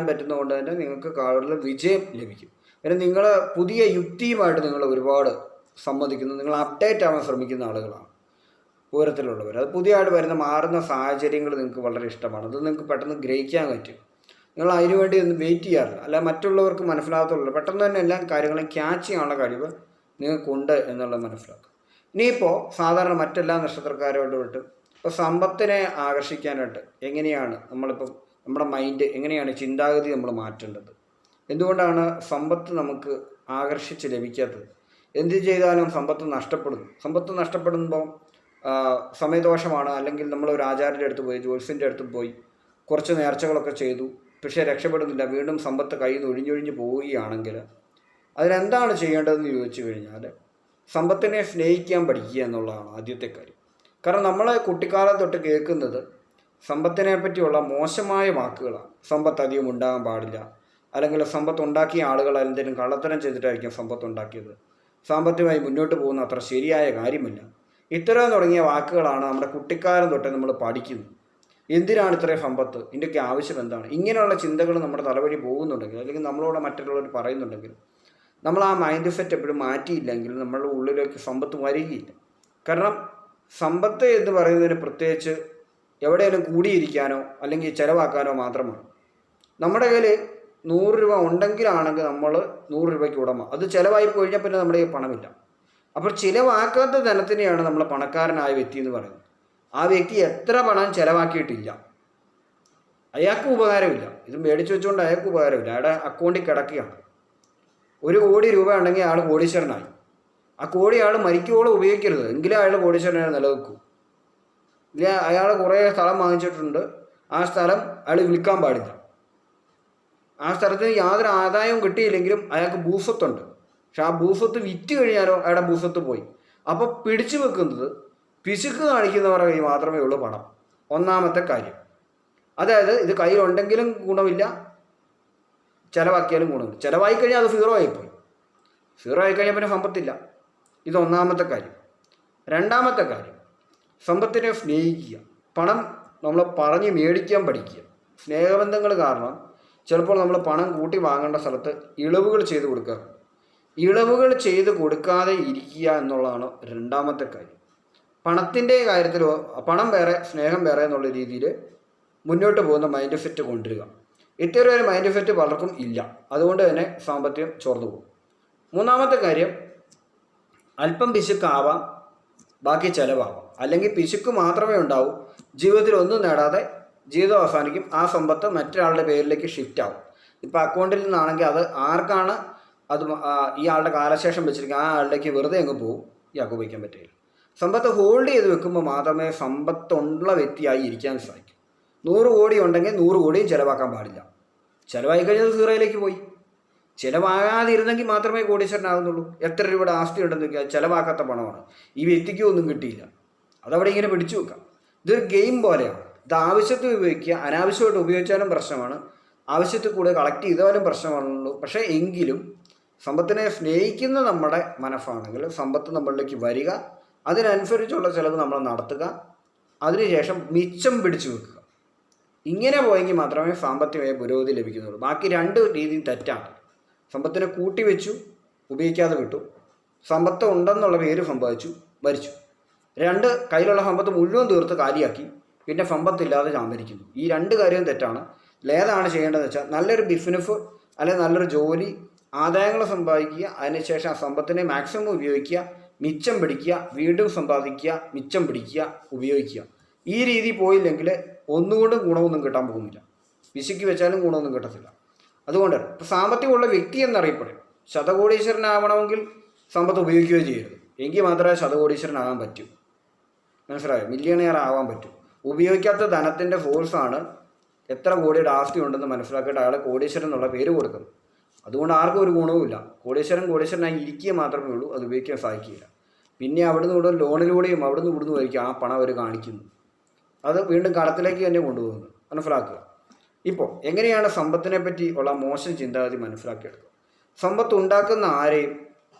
പറ്റുന്നതുകൊണ്ട് തന്നെ നിങ്ങൾക്ക് കൂടുതൽ വിജയം ലഭിക്കും. പിന്നെ നിങ്ങൾ പുതിയ യുക്തിയുമായിട്ട് നിങ്ങൾ ഒരുപാട് സംവദിക്കുന്നു, നിങ്ങൾ അപ്ഡേറ്റ് ആവാൻ ശ്രമിക്കുന്ന ആളുകളാണ് പൂരത്തിലുള്ളവർ. അത് പുതിയതായിട്ട് വരുന്ന മാറുന്ന സാഹചര്യങ്ങൾ നിങ്ങൾക്ക് വളരെ ഇഷ്ടമാണ്. അത് നിങ്ങൾക്ക് പെട്ടെന്ന് ഗ്രഹിക്കാൻ പറ്റും. നിങ്ങൾ അതിനു വേണ്ടി ഒന്നും വെയിറ്റ് ചെയ്യാറില്ല, അല്ല മറ്റുള്ളവർക്ക് മനസ്സിലാകത്തുള്ളൂ. പെട്ടെന്ന് തന്നെ എല്ലാ കാര്യങ്ങളും ക്യാച്ച് ചെയ്യാനുള്ള കഴിവ് നിങ്ങൾക്കുണ്ട് എന്നുള്ളത് മനസ്സിലാക്കുക. ഇനിയിപ്പോൾ സാധാരണ മറ്റെല്ലാ നക്ഷത്രക്കാരോട് വിട്ട് ഇപ്പോൾ സമ്പത്തിനെ ആകർഷിക്കാനായിട്ട് എങ്ങനെയാണ് നമ്മളിപ്പോൾ നമ്മുടെ മൈൻഡ് എങ്ങനെയാണ് ചിന്താഗതി നമ്മൾ മാറ്റേണ്ടത്? എന്തുകൊണ്ടാണ് സമ്പത്ത് നമുക്ക് ആകർഷിച്ച് ലഭിക്കാത്തത്? എന്ത് ചെയ്താലും സമ്പത്ത് നഷ്ടപ്പെടുന്നു. സമ്പത്ത് നഷ്ടപ്പെടുമ്പോൾ സമയദോഷമാണ്. അല്ലെങ്കിൽ നമ്മൾ ഒരു ആചാര്യൻ്റെ അടുത്ത് പോയി, ജ്യോത്സ്യൻ്റെ അടുത്ത് പോയി കുറച്ച് നേർച്ചകളൊക്കെ ചെയ്തു, പക്ഷേ രക്ഷപ്പെടുന്നില്ല, വീണ്ടും സമ്പത്ത് കയ്യിൽ നിന്ന് ഒഴിഞ്ഞൊഴിഞ്ഞ് പോവുകയാണെങ്കിൽ അതിനെന്താണ് ചെയ്യേണ്ടതെന്ന് ചോദിച്ചു കഴിഞ്ഞാൽ സമ്പത്തിനെ സ്നേഹിക്കാൻ പഠിക്കുക എന്നുള്ളതാണ് ആദ്യത്തെ കാര്യം. കാരണം നമ്മൾ കുട്ടിക്കാലം തൊട്ട് കേൾക്കുന്നത് സമ്പത്തിനെ പറ്റിയുള്ള മോശമായ വാക്കുകളാണ്. സമ്പത്ത് അധികം ഉണ്ടാകാൻ പാടില്ല, അല്ലെങ്കിൽ സമ്പത്ത് ഉണ്ടാക്കിയ ആളുകൾ എന്തെങ്കിലും കള്ളത്തരം ചെയ്തിട്ടായിരിക്കും സമ്പത്ത് ഉണ്ടാക്കിയത്, സാമ്പത്തികമായി മുന്നോട്ട് പോകുന്ന അത്ര ശരിയായ കാര്യമില്ല. ഇത്തരം തുടങ്ങിയ വാക്കുകളാണ് നമ്മുടെ കുട്ടിക്കാലം തൊട്ടേ നമ്മൾ പഠിക്കുന്നത്. എന്തിനാണ് ഇത്രയും സമ്പത്ത്, ഇതിൻ്റെയൊക്കെ ആവശ്യം എന്താണ്? ഇങ്ങനെയുള്ള ചിന്തകൾ നമ്മുടെ തലവഴി പോകുന്നുണ്ടെങ്കിൽ, അല്ലെങ്കിൽ നമ്മളോട് മറ്റുള്ളവർ പറയുന്നുണ്ടെങ്കിൽ, നമ്മൾ ആ മൈൻഡ് സെറ്റ് എപ്പോഴും മാറ്റിയില്ലെങ്കിൽ നമ്മളുടെ ഉള്ളിലേക്ക് സമ്പത്ത് വരികയില്ല. കാരണം സമ്പത്ത് എന്ന് പറയുന്നതിന് പ്രത്യേകിച്ച് എവിടെയെങ്കിലും കൂടിയിരിക്കാനോ അല്ലെങ്കിൽ ചിലവാക്കാനോ മാത്രമാണ്. നമ്മുടെ കയ്യിൽ 100 രൂപ ഉണ്ടെങ്കിലാണെങ്കിൽ നമ്മൾ 100 രൂപയ്ക്ക് ഉടമ. അത് ചിലവായി കഴിഞ്ഞാൽ പിന്നെ നമ്മുടെ കയ്യിൽ പണമില്ല. അപ്പോൾ ചിലവാക്കാത്ത ധനത്തിനെയാണ് നമ്മൾ പണക്കാരനായ വ്യക്തി എന്ന് പറയുന്നത്. ആ വ്യക്തി എത്ര പണം ചിലവാക്കിയിട്ടില്ല, അയാൾക്ക് ഉപകാരമില്ല. ഇത് മേടിച്ച് വെച്ചുകൊണ്ട് അയാൾക്ക് ഉപകാരമില്ല, അയാളുടെ അക്കൗണ്ടിൽ കിടക്കുകയാണ്. 1 കോടി രൂപ ഉണ്ടെങ്കിൽ അയാൾ കോടീശ്വരനായി. ആ കോടി അയാൾ മരിക്കുവോളം ഉപയോഗിക്കരുത്, എങ്കിലും അയാൾ കോടീശ്വരനായി നിലനിൽക്കൂ. ഇല്ല, അയാൾ കുറേ സ്ഥലം വാങ്ങിച്ചിട്ടുണ്ട്, ആ സ്ഥലം അയാൾ വിൽക്കാൻ പാടില്ല. ആ സ്ഥലത്തിന് യാതൊരു ആദായവും കിട്ടിയില്ലെങ്കിലും അയാൾക്ക് ഭൂസ്വത്തുണ്ട്. പക്ഷെ ആ ഭൂസ്വത്ത് വിറ്റ് കഴിഞ്ഞാലോ അയാളുടെ ഭൂസ്വത്ത് പോയി. അപ്പോൾ പിടിച്ചു വെക്കുന്നത് പിശുക്ക് കാണിക്കുന്നവരുടെ കയ്യിൽ മാത്രമേ ഉള്ളൂ പണം. ഒന്നാമത്തെ കാര്യം. അതായത് ഇത് കയ്യിലുണ്ടെങ്കിലും ഗുണമില്ല, ചിലവാക്കിയാലും ഗുണമില്ല. ചിലവായി കഴിഞ്ഞാൽ അത് സീറോ ആയിപ്പോയി. സീറോ ആയിക്കഴിഞ്ഞാൽ പിന്നെ സമ്പത്തില്ല. ഇതൊന്നാമത്തെ കാര്യം. രണ്ടാമത്തെ കാര്യം, സമ്പത്തിനെ സ്നേഹിക്കുക. പണം നമ്മൾ പറഞ്ഞ് മേടിക്കാൻ പഠിക്കുക. സ്നേഹബന്ധങ്ങൾ കാരണം ചിലപ്പോൾ നമ്മൾ പണം കൂട്ടി വാങ്ങേണ്ട സ്ഥലത്ത് ഇളവുകൾ ചെയ്ത് കൊടുക്കാറുണ്ട്. ഇളവുകൾ ചെയ്ത് കൊടുക്കാതെ ഇരിക്കുക എന്നുള്ളതാണ് രണ്ടാമത്തെ കാര്യം. പണത്തിൻ്റെ കാര്യത്തിൽ പണം വേറെ സ്നേഹം വേറെ എന്നുള്ള രീതിയിൽ മുന്നോട്ട് പോകുന്ന മൈൻഡ് സെറ്റ് കൊണ്ടുവരിക. ഇത്തരം ഒരു മൈൻഡ് സെറ്റ് പലർക്കും ഇല്ല. അതുകൊണ്ട് തന്നെ സാമ്പത്തികം ചോർന്നു പോകും. മൂന്നാമത്തെ കാര്യം, അല്പം പിശുക്കാവാം, ബാക്കി ചിലവാകാം. അല്ലെങ്കിൽ പിശുക്ക് മാത്രമേ ഉണ്ടാവൂ, ജീവിതത്തിൽ ഒന്നും നേടാതെ ജീവിതം അവസാനിക്കും. ആ സമ്പത്ത് മറ്റൊരാളുടെ പേരിലേക്ക് ഷിഫ്റ്റ് ആവും. ഇപ്പോൾ അക്കൗണ്ടിൽ നിന്നാണെങ്കിൽ അത് ആർക്കാണ് അത് ഈ ആളുടെ കാലശേഷം വെച്ചിരിക്കുക ആ ആളിലേക്ക് വെറുതെ അങ്ങ് പോകും, ഇയാൾക്ക് ഉപയോഗിക്കാൻ പറ്റില്ല. സമ്പത്ത് ഹോൾഡ് ചെയ്ത് വെക്കുമ്പോൾ മാത്രമേ സമ്പത്തുള്ള വ്യക്തിയായി ഇരിക്കാൻ സാധിക്കൂ. 100 കോടി ഉണ്ടെങ്കിൽ 100 കോടിയും ചിലവാക്കാൻ പാടില്ല. ചിലവായി കഴിഞ്ഞത് സീറോയിലേക്ക് പോയി. ചിലവാകാതിരുന്നെങ്കിൽ മാത്രമേ കോടീശ്വരനാകുന്നുള്ളൂ. എത്ര രൂപയുടെ ആസ്തി ഉണ്ടെന്ന് വെച്ചാൽ ചിലവാക്കാത്ത പണമാണ്. ഈ വ്യക്തിക്കും ഒന്നും കിട്ടിയില്ല, അതവിടെ ഇങ്ങനെ പിടിച്ചു വെക്കാം. ഇതൊരു ഗെയിം പോലെയാണ്. ഇത് ആവശ്യത്തിൽ ഉപയോഗിക്കുക, അനാവശ്യമായിട്ട് ഉപയോഗിച്ചാലും പ്രശ്നമാണ്, ആവശ്യത്തിൽ കൂടെ കളക്ട് ചെയ്താലും പ്രശ്നമാണുള്ളൂ. പക്ഷേ എങ്കിലും സമ്പത്തിനെ സ്നേഹിക്കുന്ന നമ്മുടെ മനസ്സാണെങ്കിൽ സമ്പത്ത് നമ്മളിലേക്ക് വരിക, അതിനനുസരിച്ചുള്ള ചിലവ് നമ്മൾ നടത്തുക, അതിനുശേഷം മിച്ചം പിടിച്ചു വെക്കുക. ഇങ്ങനെ പോയെങ്കിൽ മാത്രമേ സാമ്പത്തികമായ പുരോഗതി ലഭിക്കുന്നുള്ളൂ. ബാക്കി 2 രീതിയും തെറ്റാണ്. സമ്പത്തിനെ കൂട്ടിവെച്ചു, ഉപയോഗിക്കാതെ വിട്ടു. സമ്പത്ത് ഉണ്ടെന്നുള്ള പേര് സമ്പാദിച്ചു, മരിച്ചു. 2, കയ്യിലുള്ള സമ്പത്ത് മുഴുവൻ തീർത്ത് കാലിയാക്കി, പിന്നെ സമ്പത്തില്ലാതെ ചാമ്പരിക്കുന്നു. ഈ 2 കാര്യവും തെറ്റാണ്. ഏതാണ് ചെയ്യേണ്ടതെന്ന് വെച്ചാൽ നല്ലൊരു ബിസിനസ് അല്ലെങ്കിൽ നല്ലൊരു ജോലി, ആദായങ്ങൾ സമ്പാദിക്കുക, അതിനുശേഷം ആ സമ്പത്തിനെ മാക്സിമം ഉപയോഗിക്കുക, മിച്ചം പിടിക്കുക, വീണ്ടും സമ്പാദിക്കുക, മിച്ചം പിടിക്കുക, ഉപയോഗിക്കുക. ഈ രീതി പോയില്ലെങ്കിൽ ഒന്നുകൊണ്ടും ഗുണമൊന്നും കിട്ടാൻ പോകുന്നില്ല. പിശുക്കി വെച്ചാലും ഗുണമൊന്നും കിട്ടത്തില്ല. അതുകൊണ്ട് ഇപ്പോൾ സാമ്പത്തികമുള്ള വ്യക്തി എന്നറിയപ്പെടും. ശതകോടീശ്വരനാവണമെങ്കിൽ സമ്പത്ത് ഉപയോഗിക്കുകയോ ചെയ്യരുത്. എങ്കിൽ മാത്രമേ ശതകോടീശ്വരനാകാൻ പറ്റൂ. മനസ്സിലായോ? മില്യണിയർ ആവാൻ പറ്റും. ഉപയോഗിക്കാത്ത ധനത്തിൻ്റെ ഫോഴ്സാണ് എത്ര കോടിയുടെ ആസ്തി ഉണ്ടെന്ന് മനസ്സിലാക്കിയിട്ട് അയാളെ കോടീശ്വരൻ എന്നുള്ള പേര് കൊടുക്കുന്നത്. അതുകൊണ്ട് ആർക്കും ഒരു ഗുണവുമില്ല. കോടീശ്വരനായി ഇരിക്കുക മാത്രമേ ഉള്ളൂ, അത് ഉപയോഗിക്കാൻ സാധിക്കില്ല. പിന്നെ അവിടുന്ന് ഇവിടെ ലോണിലൂടെയും അവിടുന്ന് ഇവിടുന്ന് വരിക്കും ആ പണം അവർ കാണിക്കുന്നു. അത് വീണ്ടും കടത്തിലേക്ക് തന്നെ കൊണ്ടുപോകുന്നത് മനസ്സിലാക്കുക. ഇപ്പോൾ എങ്ങനെയാണ് സമ്പത്തിനെ പറ്റി ഉള്ള മോശം ചിന്താഗതി മനസ്സിലാക്കിയെടുക്കുക? സമ്പത്ത് ഉണ്ടാക്കുന്ന ആരെയും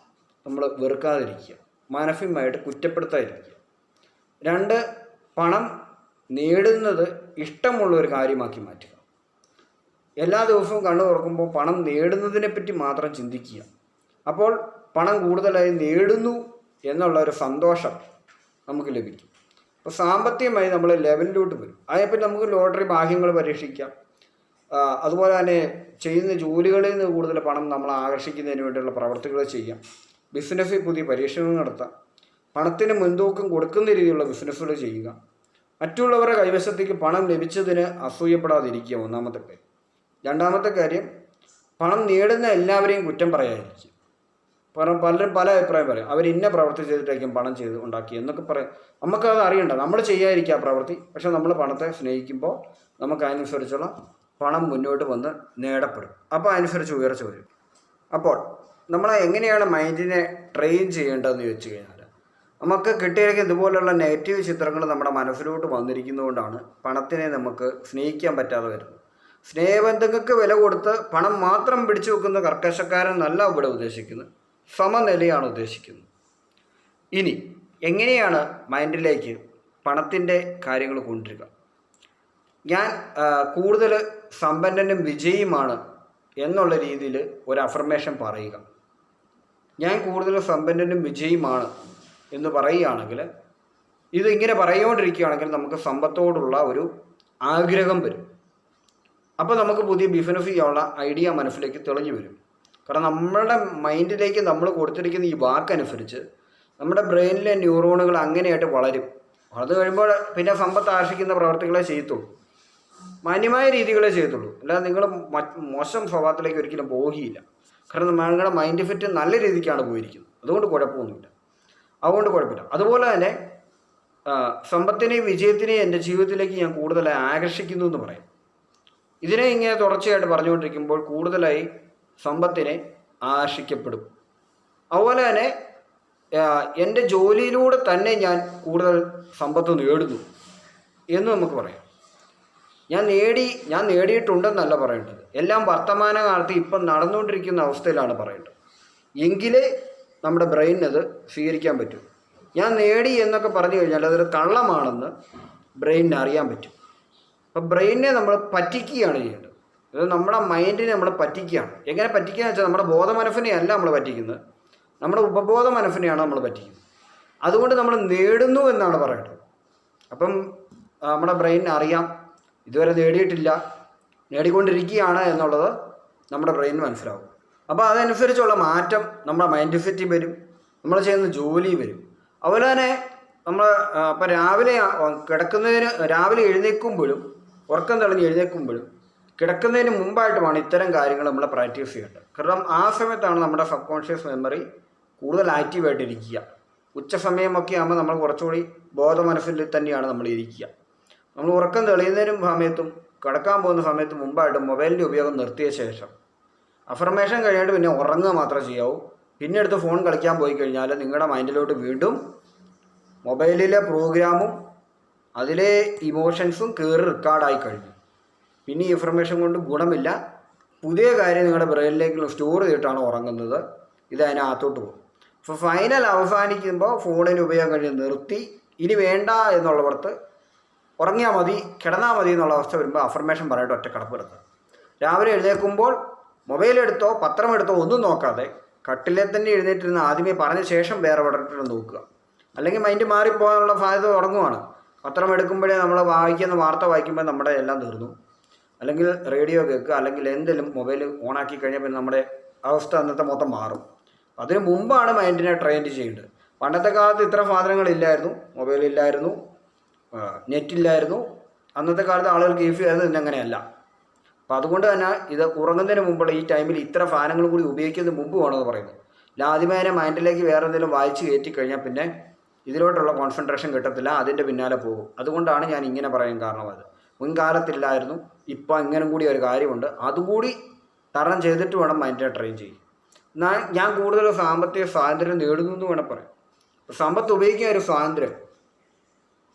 നമ്മൾ വെറുക്കാതിരിക്കുക, മാനസികമായിട്ട് കുറ്റപ്പെടുത്താതിരിക്കുക. 2, പണം നേടുന്നത് ഇഷ്ടമുള്ള ഒരു കാര്യമാക്കി മാറ്റുക. എല്ലാ ദിവസവും കണ്ണു തുറക്കുമ്പോൾ പണം നേടുന്നതിനെപ്പറ്റി മാത്രം ചിന്തിക്കുക. അപ്പോൾ പണം കൂടുതലായി നേടുന്നു എന്നുള്ള ഒരു സന്തോഷം നമുക്ക് ലഭിക്കും. അപ്പോൾ സാമ്പത്തികമായി നമ്മൾ ലെവലിലോട്ട് വരും. അതേപ്പറ്റി നമുക്ക് ലോട്ടറി ഭാഗ്യങ്ങൾ പരീക്ഷിക്കാം. അതുപോലെ തന്നെ ചെയ്യുന്ന ജോലികളിൽ നിന്ന് കൂടുതൽ പണം നമ്മൾ ആകർഷിക്കുന്നതിന് വേണ്ടിയുള്ള പ്രവർത്തികൾ ചെയ്യാം. ബിസിനസ്സിൽ പുതിയ പരീക്ഷണങ്ങൾ നടത്താം. പണത്തിന് മുൻതൂക്കം കൊടുക്കുന്ന രീതിയിലുള്ള ബിസിനസ്സുകൾ ചെയ്യുക. മറ്റുള്ളവരുടെ കൈവശത്തേക്ക് പണം ലഭിച്ചതിന് അസൂയപ്പെടാതിരിക്കുക, ഒന്നാമത്തെ കാര്യം. 2ാമത്തെ കാര്യം, പണം നേടുന്ന എല്ലാവരെയും കുറ്റം പറയാതിരിക്കുക. പലരും പല അഭിപ്രായം പറയും, അവർ ഇന്ന പ്രവൃത്തി ചെയ്തിട്ടായിരിക്കും പണം ചെയ്ത് ഉണ്ടാക്കി എന്നൊക്കെ പറയും. നമുക്കത് അറിയണ്ട, നമ്മൾ ചെയ്യാതിരിക്കുക ആ പ്രവൃത്തി. പക്ഷെ നമ്മൾ പണത്തെ സ്നേഹിക്കുമ്പോൾ നമുക്ക് അതിനനുസരിച്ചുള്ള പണം മുന്നോട്ട് വന്ന് നേടപ്പെടും. അപ്പോൾ അതിനനുസരിച്ച് ഉയർച്ച വരും. അപ്പോൾ നമ്മൾ എങ്ങനെയാണ് മൈൻഡിനെ ട്രെയിൻ ചെയ്യേണ്ടതെന്ന് ചോദിച്ചു കഴിഞ്ഞാൽ, നമുക്ക് കിട്ടിയിരിക്കുന്ന ഇതുപോലുള്ള നെഗറ്റീവ് ചിത്രങ്ങൾ നമ്മുടെ മനസ്സിലോട്ട് വന്നിരിക്കുന്നതുകൊണ്ടാണ് പണത്തിനെ നമുക്ക് സ്നേഹിക്കാൻ പറ്റാതെ വരുന്നത്. സ്നേഹബന്ധങ്ങൾക്ക് വില കൊടുത്ത് പണം മാത്രം പിടിച്ചു വെക്കുന്ന കർക്കശക്കാരെന്നല്ല ഇവിടെ ഉദ്ദേശിക്കുന്നത്, സമനിലയാണ് ഉദ്ദേശിക്കുന്നത്. ഇനി എങ്ങനെയാണ് മൈൻഡിലേക്ക് പണത്തിൻ്റെ കാര്യങ്ങൾ കൊണ്ടുവരിക? ഞാൻ കൂടുതൽ സമ്പന്നനും വിജയിയുമാണ് എന്നുള്ള രീതിയിൽ ഒരു അഫർമേഷൻ പറയുക. ഞാൻ കൂടുതൽ സമ്പന്നനും വിജയിയുമാണ് എന്ന് പറയുകയാണെങ്കിൽ, ഇതിങ്ങനെ പറയുകൊണ്ടിരിക്കുകയാണെങ്കിൽ നമുക്ക് സമ്പത്തോടുള്ള ഒരു ആഗ്രഹം വരും. അപ്പോൾ നമുക്ക് പുതിയ ബിസിനസ് ചെയ്യാനുള്ള ഐഡിയ മനസ്സിലേക്ക് തെളിഞ്ഞു വരും. കാരണം നമ്മളുടെ മൈൻഡിലേക്ക് നമ്മൾ കൊടുത്തിരിക്കുന്ന ഈ വാക്കനുസരിച്ച് നമ്മുടെ ബ്രെയിനിലെ ന്യൂറോണുകൾ അങ്ങനെയായിട്ട് വളരും. അത് കഴിയുമ്പോൾ പിന്നെ സമ്പത്ത് ആകർഷിക്കുന്ന പ്രവർത്തികളെ ചെയ്യത്തുള്ളൂ, മാന്യമായ രീതികളെ ചെയ്യത്തുള്ളൂ. അല്ലാതെ നിങ്ങൾ മോശം സ്വഭാവത്തിലേക്ക് ഒരിക്കലും പോവുകയില്ല. കാരണം നിങ്ങളുടെ മൈൻഡ് ഫിറ്റ് നല്ല രീതിക്കാണ് പോയിരിക്കുന്നത്. അതുകൊണ്ട് കുഴപ്പമൊന്നുമില്ല. അതുപോലെ തന്നെ സമ്പത്തിനെയും വിജയത്തിനെയും എൻ്റെ ജീവിതത്തിലേക്ക് ഞാൻ കൂടുതലായി ആകർഷിക്കുന്നു എന്ന് പറയും. ഇതിനെ ഇങ്ങനെ തുടർച്ചയായിട്ട് പറഞ്ഞുകൊണ്ടിരിക്കുമ്പോൾ കൂടുതലായി സമ്പത്തിനെ ആകർഷിക്കപ്പെടും. അതുപോലെ തന്നെ എൻ്റെ ജോലിയിലൂടെ തന്നെ ഞാൻ കൂടുതൽ സമ്പത്ത് നേടുന്നു എന്ന് നമുക്ക് പറയാം. ഞാൻ നേടിയിട്ടുണ്ടെന്നല്ല പറയേണ്ടത്, എല്ലാം വർത്തമാനകാലത്ത് ഇപ്പം നടന്നുകൊണ്ടിരിക്കുന്ന അവസ്ഥയിലാണ് പറയേണ്ടത്. എങ്കിലേ നമ്മുടെ ബ്രെയിനത് സ്വീകരിക്കാൻ പറ്റും. ഞാൻ നേടി എന്നൊക്കെ പറഞ്ഞു കഴിഞ്ഞാൽ അതൊരു കള്ളമാണെന്ന് ബ്രെയിനിന് അറിയാൻ പറ്റും. അപ്പോൾ ബ്രെയിനിനെ നമ്മൾ പറ്റിക്കുകയാണ് ചെയ്യേണ്ടത്. ഇത് നമ്മുടെ മൈൻഡിനെ നമ്മൾ പറ്റിക്കുകയാണ്. എങ്ങനെ പറ്റിക്കുക എന്ന് വെച്ചാൽ നമ്മുടെ ബോധമനസ്സിനെയല്ല നമ്മൾ പറ്റിക്കുന്നത്, നമ്മുടെ ഉപബോധ മനസ്സിനെയാണ് നമ്മൾ പറ്റിക്കുന്നത്. അതുകൊണ്ട് നമ്മൾ നേടുന്നു എന്നാണ് പറയേണ്ടത്. അപ്പം നമ്മുടെ ബ്രെയിനിന് അറിയാം ഇതുവരെ നേടിയിട്ടില്ല, നേടിക്കൊണ്ടിരിക്കുകയാണ് എന്നുള്ളത് നമ്മുടെ ബ്രെയിൻ മനസ്സിലാവും. അപ്പോൾ അതനുസരിച്ചുള്ള മാറ്റം നമ്മുടെ മൈൻഡ് സെറ്റിൽ വരും, നമ്മൾ ചെയ്യുന്ന ജോലി വരും. അതുപോലെ തന്നെ നമ്മൾ ഇപ്പോൾ രാവിലെ എഴുന്നേൽക്കുമ്പോഴും ഉറക്കം തെളിഞ്ഞ് എഴുന്നേൽക്കുമ്പോഴും കിടക്കുന്നതിന് മുമ്പായിട്ടുമാണ് ഇത്തരം കാര്യങ്ങൾ നമ്മൾ പ്രാക്ടീസ് ചെയ്യേണ്ടത്. കാരണം ആ സമയത്താണ് നമ്മുടെ സബ് കോൺഷ്യസ് മെമ്മറി കൂടുതൽ ആക്റ്റീവായിട്ടിരിക്കുക. ഉച്ചസമയമൊക്കെ ആകുമ്പോൾ നമ്മൾ കുറച്ചുകൂടി ബോധമനസ്സിൽ തന്നെയാണ് നമ്മൾ ഇരിക്കുക. നമ്മൾ ഉറക്കം തെളിയുന്നതിനും സമയത്തും കിടക്കാൻ പോകുന്ന സമയത്ത് മുമ്പായിട്ട് മൊബൈലിൻ്റെ ഉപയോഗം നിർത്തിയ ശേഷം അഫർമേഷൻ കഴിഞ്ഞിട്ട് പിന്നെ ഉറങ്ങുക മാത്രമേ ചെയ്യാവൂ. പിന്നെ എടുത്ത് ഫോൺ കളിക്കാൻ പോയി കഴിഞ്ഞാൽ നിങ്ങളുടെ മൈൻഡിലോട്ട് വീണ്ടും മൊബൈലിലെ പ്രോഗ്രാമും അതിലെ ഇമോഷൻസും കയറി റെക്കോർഡായി കഴിഞ്ഞു. പിന്നെ ഈ ഇൻഫർമേഷൻ കൊണ്ട് ഗുണമില്ല. പുതിയ കാര്യം നിങ്ങളുടെ ബ്രെയിനിലേക്ക് സ്റ്റോർ ചെയ്തിട്ടാണ് ഉറങ്ങുന്നത്. ഇത് അതിനകത്തോട്ട് പോകും. അപ്പോൾ ഫൈനൽ അവസാനിക്കുമ്പോൾ ഫോണിന് ഉപയോഗം കഴിഞ്ഞ് നിർത്തി, ഇനി വേണ്ട എന്നുള്ളവർക്ക് ഉറങ്ങിയാൽ മതി, കിടന്നാൽ മതി എന്നുള്ള അവസ്ഥ വരുമ്പോൾ അഫർമേഷൻ പറഞ്ഞിട്ട് ഒറ്റ കിടപ്പ് കിടക്കുക. രാവിലെ എഴുന്നേൽക്കുമ്പോൾ മൊബൈലെടുത്തോ പത്രമെടുത്തോ ഒന്നും നോക്കാതെ കട്ടിലെ തന്നെ എഴുന്നേറ്റിരുന്ന് ആദ്യമേ പറഞ്ഞ ശേഷം വേറെ എവിടെയിട്ട് നോക്കുക. അല്ലെങ്കിൽ മൈൻഡ് മാറിപ്പോകാനുള്ള സാധ്യത തുടങ്ങുവാണ്. പത്രം എടുക്കുമ്പോഴേ നമ്മൾ വായിക്കുന്ന വാർത്ത വായിക്കുമ്പോൾ നമ്മുടെ എല്ലാം തീർന്നു. അല്ലെങ്കിൽ റേഡിയോ കേൾക്കുക, അല്ലെങ്കിൽ എന്തെങ്കിലും മൊബൈൽ ഓണാക്കി കഴിഞ്ഞാൽ പിന്നെ നമ്മുടെ അവസ്ഥ അന്നത്തെ മൊത്തം മാറും. അതിന് മുമ്പാണ് മൈൻഡിനെ ട്രെയിൻ ചെയ്യേണ്ടത്. പണ്ടത്തെ കാലത്ത് ഇത്ര സാധനങ്ങളില്ലായിരുന്നു, മൊബൈലില്ലായിരുന്നു, നെറ്റില്ലായിരുന്നു. അന്നത്തെ കാലത്ത് ആളുകൾക്ക് ഈസി ആയിരുന്നു, ഇന്നങ്ങനെയല്ല. അപ്പോൾ അതുകൊണ്ട് തന്നെ ഇത് ഉറങ്ങുന്നതിന് മുമ്പുള്ള ഈ ടൈമിൽ ഇത്ര സാധനങ്ങൾ കൂടി ഉപയോഗിക്കുന്നതിന് മുമ്പ് വേണമെന്ന് പറയുന്നത്. ആദ്യമേ തന്നെ മൈൻഡിലേക്ക് വേറെ എന്തെങ്കിലും വായിച്ച് കയറ്റി കഴിഞ്ഞാൽ പിന്നെ ഇതിലോട്ടുള്ള കോൺസെൻട്രേഷൻ കിട്ടത്തില്ല, അതിൻ്റെ പിന്നാലെ പോകും. അതുകൊണ്ടാണ് ഞാൻ ഇങ്ങനെ പറയാൻ കാരണമായത്. മുൻകാലത്തില്ലായിരുന്നു, ഇപ്പോൾ ഇങ്ങനെ കൂടി ഒരു കാര്യമുണ്ട്. അതുകൂടി തരണം ചെയ്തിട്ട് വേണം മൈൻഡിനെ ട്രെയിൻ ചെയ്യും. എന്നാൽ ഞാൻ കൂടുതൽ സാമ്പത്തിക സ്വാതന്ത്ര്യം നേടുന്നു എന്ന് വേണം പറയാം. സമ്പത്ത് ഉപയോഗിക്കാൻ ഒരു സ്വാതന്ത്ര്യം.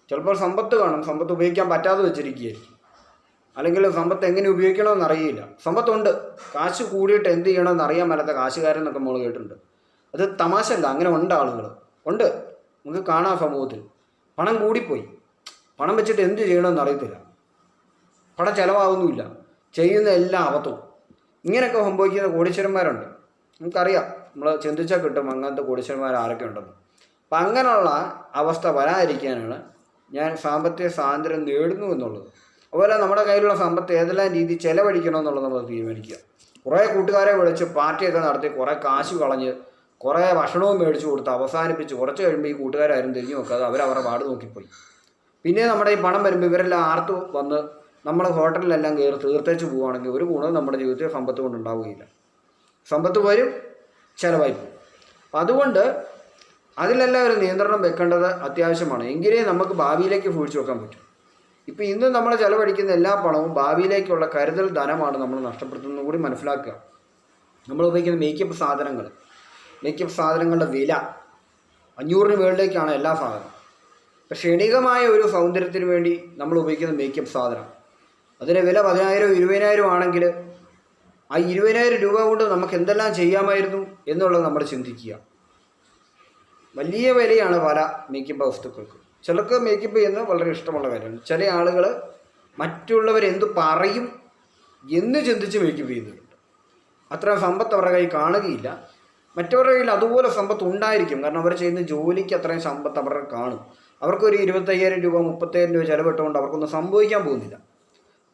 ചിലപ്പോൾ സമ്പത്ത് കാണും, സമ്പത്ത് ഉപയോഗിക്കാൻ പറ്റാതെ വെച്ചിരിക്കുകയായിരിക്കും. അല്ലെങ്കിൽ സമ്പത്ത് എങ്ങനെ ഉപയോഗിക്കണമെന്ന് അറിയില്ല. സമ്പത്തുണ്ട്, കാശ് കൂടിയിട്ട് എന്ത് ചെയ്യണമെന്ന് അറിയാൻ മേലാത്ത കാശുകാരെന്നൊക്കെ നമ്മൾ കേട്ടിട്ടുണ്ട്. അത് തമാശല്ല, അങ്ങനെ ഉണ്ട്, ആളുകൾ ഉണ്ട്, നമുക്ക് കാണാം സമൂഹത്തിൽ. പണം കൂടിപ്പോയി, പണം വെച്ചിട്ട് എന്ത് ചെയ്യണമെന്ന് അറിയത്തില്ല, പണം ചിലവാകുന്നുമില്ല, ചെയ്യുന്ന എല്ലാം അബദ്ധവും. ഇങ്ങനെയൊക്കെ സംഭവിക്കുന്ന കോടീശ്വരന്മാരുണ്ട്, നമുക്കറിയാം. നമ്മൾ ചിന്തിച്ചാൽ കിട്ടും അങ്ങനത്തെ കോടീശ്വരന്മാർ ആരൊക്കെ ഉണ്ടെന്ന്. അപ്പം അങ്ങനെയുള്ള അവസ്ഥ വരാതിരിക്കാനാണ് ഞാൻ സാമ്പത്തിക സ്വാതന്ത്ര്യം നേടുന്നു എന്നുള്ളത്. അതുപോലെ നമ്മുടെ കയ്യിലുള്ള സമ്പത്ത് ഏതെല്ലാം രീതി ചിലവഴിക്കണമെന്നുള്ളത് നമ്മൾ തീരുമാനിക്കുക. കുറേ കൂട്ടുകാരെ വിളിച്ച് പാർട്ടിയൊക്കെ നടത്തി കുറേ കാശ് കളഞ്ഞ് കുറേ ഭക്ഷണവും മേടിച്ച് കൊടുത്ത് അവസാനിപ്പിച്ച് കുറച്ച് കഴിയുമ്പോൾ ഈ കൂട്ടുകാരും തിരിഞ്ഞു നോക്കാതെ അവരവരുടെ പാട് നോക്കിപ്പോയി. പിന്നെ നമ്മുടെ ഈ പണം വരുമ്പോൾ ഇവരെല്ലാം ആർത്ത് വന്ന് നമ്മൾ ഹോട്ടലിലെല്ലാം കയറി തീർത്തേച്ച് പോവുകയാണെങ്കിൽ ഒരു ഗുണവും നമ്മുടെ ജീവിതത്തിൽ സമ്പത്ത് കൊണ്ടുണ്ടാവുകയില്ല. സമ്പത്ത് വരും, ചിലവായി പോകും. അപ്പം അതുകൊണ്ട് അതിലെല്ലാം ഒരു നിയന്ത്രണം വെക്കേണ്ടത് അത്യാവശ്യമാണ്. എങ്കിലേ നമുക്ക് ഭാവിയിലേക്ക് സൂക്ഷിച്ച് വെക്കാൻ പറ്റും. ഇപ്പോൾ ഇന്ന് നമ്മൾ ചിലവഴിക്കുന്ന എല്ലാ പണവും ഭാവിയിലേക്കുള്ള കരുതൽ ധനമാണ് നമ്മൾ നഷ്ടപ്പെടുത്തുന്നത് കൂടി മനസ്സിലാക്കുക. നമ്മൾ ഉപയോഗിക്കുന്ന മേക്കപ്പ് സാധനങ്ങളുടെ വില 500-ന് മുകളിലേക്കാണ് എല്ലാ സാധനവും. ക്ഷണികമായ ഒരു സൗന്ദര്യത്തിന് വേണ്ടി നമ്മൾ ഉപയോഗിക്കുന്ന മേക്കപ്പ് സാധനം, അതിൻ്റെ വില 10,000 20,000 ആണെങ്കിൽ ആ 20,000 രൂപ കൊണ്ട് നമുക്ക് എന്തെല്ലാം ചെയ്യാമായിരുന്നു എന്നുള്ളത് നമ്മൾ ചിന്തിക്കുക. വലിയ വിലയാണ് പല മേക്കപ്പ് വസ്തുക്കൾക്ക്. ചിലർക്ക് മേക്കപ്പ് ചെയ്യുന്നത് വളരെ ഇഷ്ടമുള്ള കാര്യമാണ്. ചില ആളുകൾ മറ്റുള്ളവരെന്ത് പറയും എന്ന് ചിന്തിച്ച് മേക്കപ്പ് ചെയ്യുന്നുണ്ട്. അത്ര സമ്പത്ത് അവരുടെ കയ്യിൽ കാണുകയില്ല. മറ്റവരുടെ കയ്യിൽ അതുപോലെ സമ്പത്ത് ഉണ്ടായിരിക്കും. കാരണം അവർ ചെയ്യുന്ന ജോലിക്ക് അത്രയും സമ്പത്ത് അവരുടെ കാണും. അവർക്കൊരു 25,000 രൂപ 30,000 രൂപ ചിലവിട്ടുകൊണ്ട് അവർക്കൊന്നും സംഭവിക്കാൻ പോകുന്നില്ല.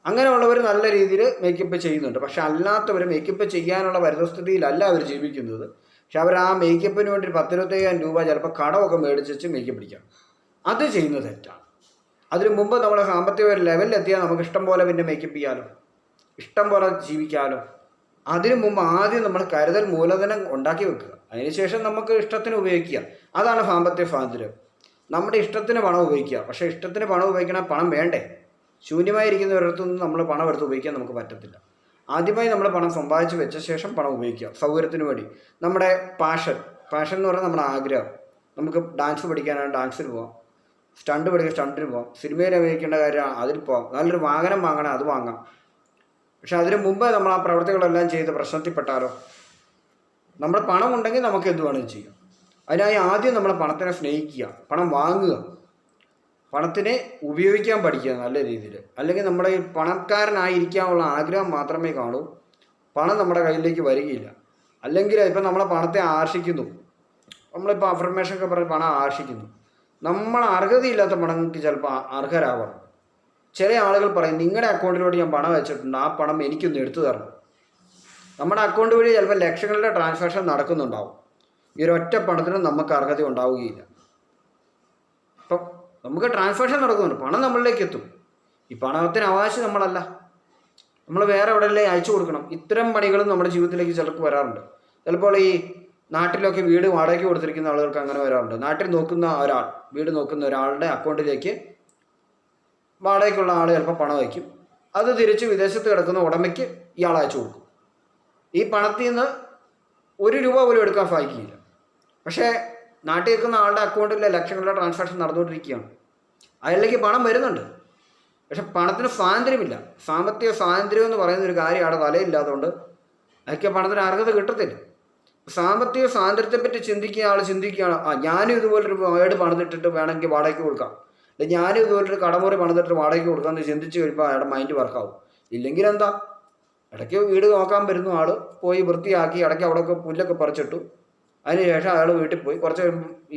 അങ്ങനെയുള്ളവർ നല്ല രീതിയിൽ മേക്കപ്പ് ചെയ്യുന്നുണ്ട്. പക്ഷെ അല്ലാത്തവർ മേക്കപ്പ് ചെയ്യാനുള്ള പരിതസ്ഥിതിയിലല്ല അവർ ജീവിക്കുന്നത്. പക്ഷെ അവർ ആ മേക്കപ്പിന് വേണ്ടി 10-25,000 രൂപ ചിലപ്പോൾ കടമൊക്കെ മേടിച്ച് വെച്ച് മേക്കപ്പ് പിടിക്കാം. അത് ചെയ്യുന്നത് തെറ്റാണ്. അതിനു മുമ്പ് നമ്മളെ സാമ്പത്തിക ഒരു ലെവലിലെത്തിയാൽ നമുക്ക് ഇഷ്ടം പോലെ പിന്നെ മേക്കപ്പ് ചെയ്യാലോ, ഇഷ്ടം പോലെ ജീവിക്കാമല്ലോ. അതിനു മുമ്പ് ആദ്യം നമ്മൾ കരുതൽ മൂലധനം ഉണ്ടാക്കി വെക്കുക. അതിനുശേഷം നമുക്ക് ഇഷ്ടത്തിന് ഉപയോഗിക്കുക. അതാണ് സാമ്പത്തിക സ്വാതന്ത്ര്യം. നമ്മുടെ ഇഷ്ടത്തിന് പണം ഉപയോഗിക്കുക. പക്ഷേ ഇഷ്ടത്തിന് പണം ഉപയോഗിക്കണ പണം വേണ്ടേ? ശൂന്യമായിരിക്കുന്ന ഒരിടത്തുനിന്ന് നമ്മൾ പണം എടുത്ത് ഉപയോഗിക്കാൻ നമുക്ക് പറ്റത്തില്ല. ആദ്യമായി നമ്മൾ പണം സമ്പാദിച്ച് വെച്ച ശേഷം പണം ഉപയോഗിക്കുക സൗകര്യത്തിന് വേണ്ടി. നമ്മുടെ പാഷൻ എന്ന് പറഞ്ഞാൽ നമ്മുടെ ആഗ്രഹം. നമുക്ക് ഡാൻസ് പഠിക്കാനാണ് ഡാൻസിന് പോകാം, സ്റ്റണ്ട് പഠിക്കാൻ സ്റ്റണ്ടിന് പോകാം, സിനിമയിൽ അഭിനയിക്കേണ്ട കാര്യം അതിൽ പോകാം, നല്ലൊരു വാഹനം വാങ്ങണം അത് വാങ്ങാം. പക്ഷെ അതിന് മുമ്പ് നമ്മൾ ആ പ്രവൃത്തികളെല്ലാം ചെയ്ത് പ്രശ്നത്തിൽപ്പെട്ടാലോ? നമ്മുടെ പണം ഉണ്ടെങ്കിൽ നമുക്ക് എന്ത് വേണമെങ്കിലും ചെയ്യാം. അതിനായി ആദ്യം നമ്മൾ പണത്തിനെ സ്നേഹിക്കുക, പണം വാങ്ങുക, പണത്തിനെ ഉപയോഗിക്കാൻ പഠിക്കുക നല്ല രീതിയിൽ. അല്ലെങ്കിൽ നമ്മുടെ ഈ പണക്കാരനായിരിക്കാനുള്ള ആഗ്രഹം മാത്രമേ കാണൂ, പണം നമ്മുടെ കയ്യിലേക്ക് വരികയില്ല. അല്ലെങ്കിൽ ഇപ്പം നമ്മളെ പണത്തെ ആകർഷിക്കുന്നു, നമ്മളിപ്പോൾ അഫർമേഷനൊക്കെ പറഞ്ഞ് പണം ആകർഷിക്കുന്നു. നമ്മൾ അർഹതയില്ലാത്ത പണങ്ങൾക്ക് ചിലപ്പോൾ അർഹരാവാറുണ്ട്. ചില ആളുകൾ പറയും നിങ്ങളുടെ അക്കൗണ്ടിലോട്ട് ഞാൻ പണം വെച്ചിട്ടുണ്ട്, ആ പണം എനിക്കൊന്ന് എടുത്തു തരണം. നമ്മുടെ അക്കൗണ്ട് വഴി ചിലപ്പോൾ ലക്ഷങ്ങളുടെ ട്രാൻസാക്ഷൻ നടക്കുന്നുണ്ടാവും. ഈ ഒരൊറ്റ പണത്തിന് നമുക്ക് അർഹത ഉണ്ടാവുകയില്ല. അപ്പം നമുക്ക് ട്രാൻസാക്ഷൻ നടക്കുന്നുണ്ട്, പണം നമ്മളിലേക്ക് എത്തും. ഈ പണത്തിന് അവകാശം നമ്മളല്ല, നമ്മൾ വേറെ എവിടെയെങ്കിലും അയച്ചു കൊടുക്കണം. ഇത്തരം പണികളും നമ്മുടെ ജീവിതത്തിലേക്ക് ചിലർക്ക് വരാറുണ്ട്. ചിലപ്പോൾ ഈ നാട്ടിലൊക്കെ വീട് വാടകയ്ക്ക് കൊടുത്തിരിക്കുന്ന ആളുകൾക്ക് അങ്ങനെ വരാറുണ്ട്. നാട്ടിൽ നോക്കുന്ന ഒരാൾ, വീട് നോക്കുന്ന ഒരാളുടെ അക്കൗണ്ടിലേക്ക് വാടകയ്ക്കുള്ള ആൾ ചിലപ്പോൾ പണം വയ്ക്കും. അത് തിരിച്ച് വിദേശത്ത് കിടക്കുന്ന ഉടമയ്ക്ക് ഇയാൾ അയച്ചു കൊടുക്കും. ഈ പണത്തിൽ നിന്ന് ₹1 പോലും എടുക്കാൻ സാധിക്കില്ല. പക്ഷേ നാട്ടിൽ നിൽക്കുന്ന ആളുടെ അക്കൗണ്ടിലെ ലക്ഷങ്ങളുടെ ട്രാൻസാക്ഷൻ നടന്നുകൊണ്ടിരിക്കുകയാണ്. അയാളിലേക്ക് പണം വരുന്നുണ്ട്, പക്ഷെ പണത്തിന് സ്വാതന്ത്ര്യമില്ല. സാമ്പത്തിക സ്വാതന്ത്ര്യം എന്ന് പറയുന്ന ഒരു കാര്യമാണ് തലയില്ലാത്തതുകൊണ്ട് അയാൾക്ക് പണത്തിന് അർഹത കിട്ടത്തില്ല. സാമ്പത്തിക സ്വാതന്ത്ര്യത്തെപ്പറ്റി ചിന്തിക്കുകയാണ്, ഞാനും ഇതുപോലൊരു വീട് പണിതിട്ടിട്ട് വേണമെങ്കിൽ വാടകയ്ക്ക് കൊടുക്കാം, അല്ലെങ്കിൽ ഞാനും ഇതുപോലൊരു കടമുറി പണിതിട്ട് വാടകയ്ക്ക് കൊടുക്കാമെന്ന് ചിന്തിച്ച് കഴിയുമ്പോൾ അയാളുടെ മൈൻഡ് വർക്കാവും. ഇല്ലെങ്കിൽ എന്താ, ഇടയ്ക്ക് വീട് നോക്കാൻ വരുന്ന ആൾ പോയി വൃത്തിയാക്കി ഇടയ്ക്ക് അവിടെയൊക്കെ പുല്ലൊക്കെ പറിച്ചിട്ടു. അതിനുശേഷം അയാൾ വീട്ടിൽ പോയി കുറച്ച്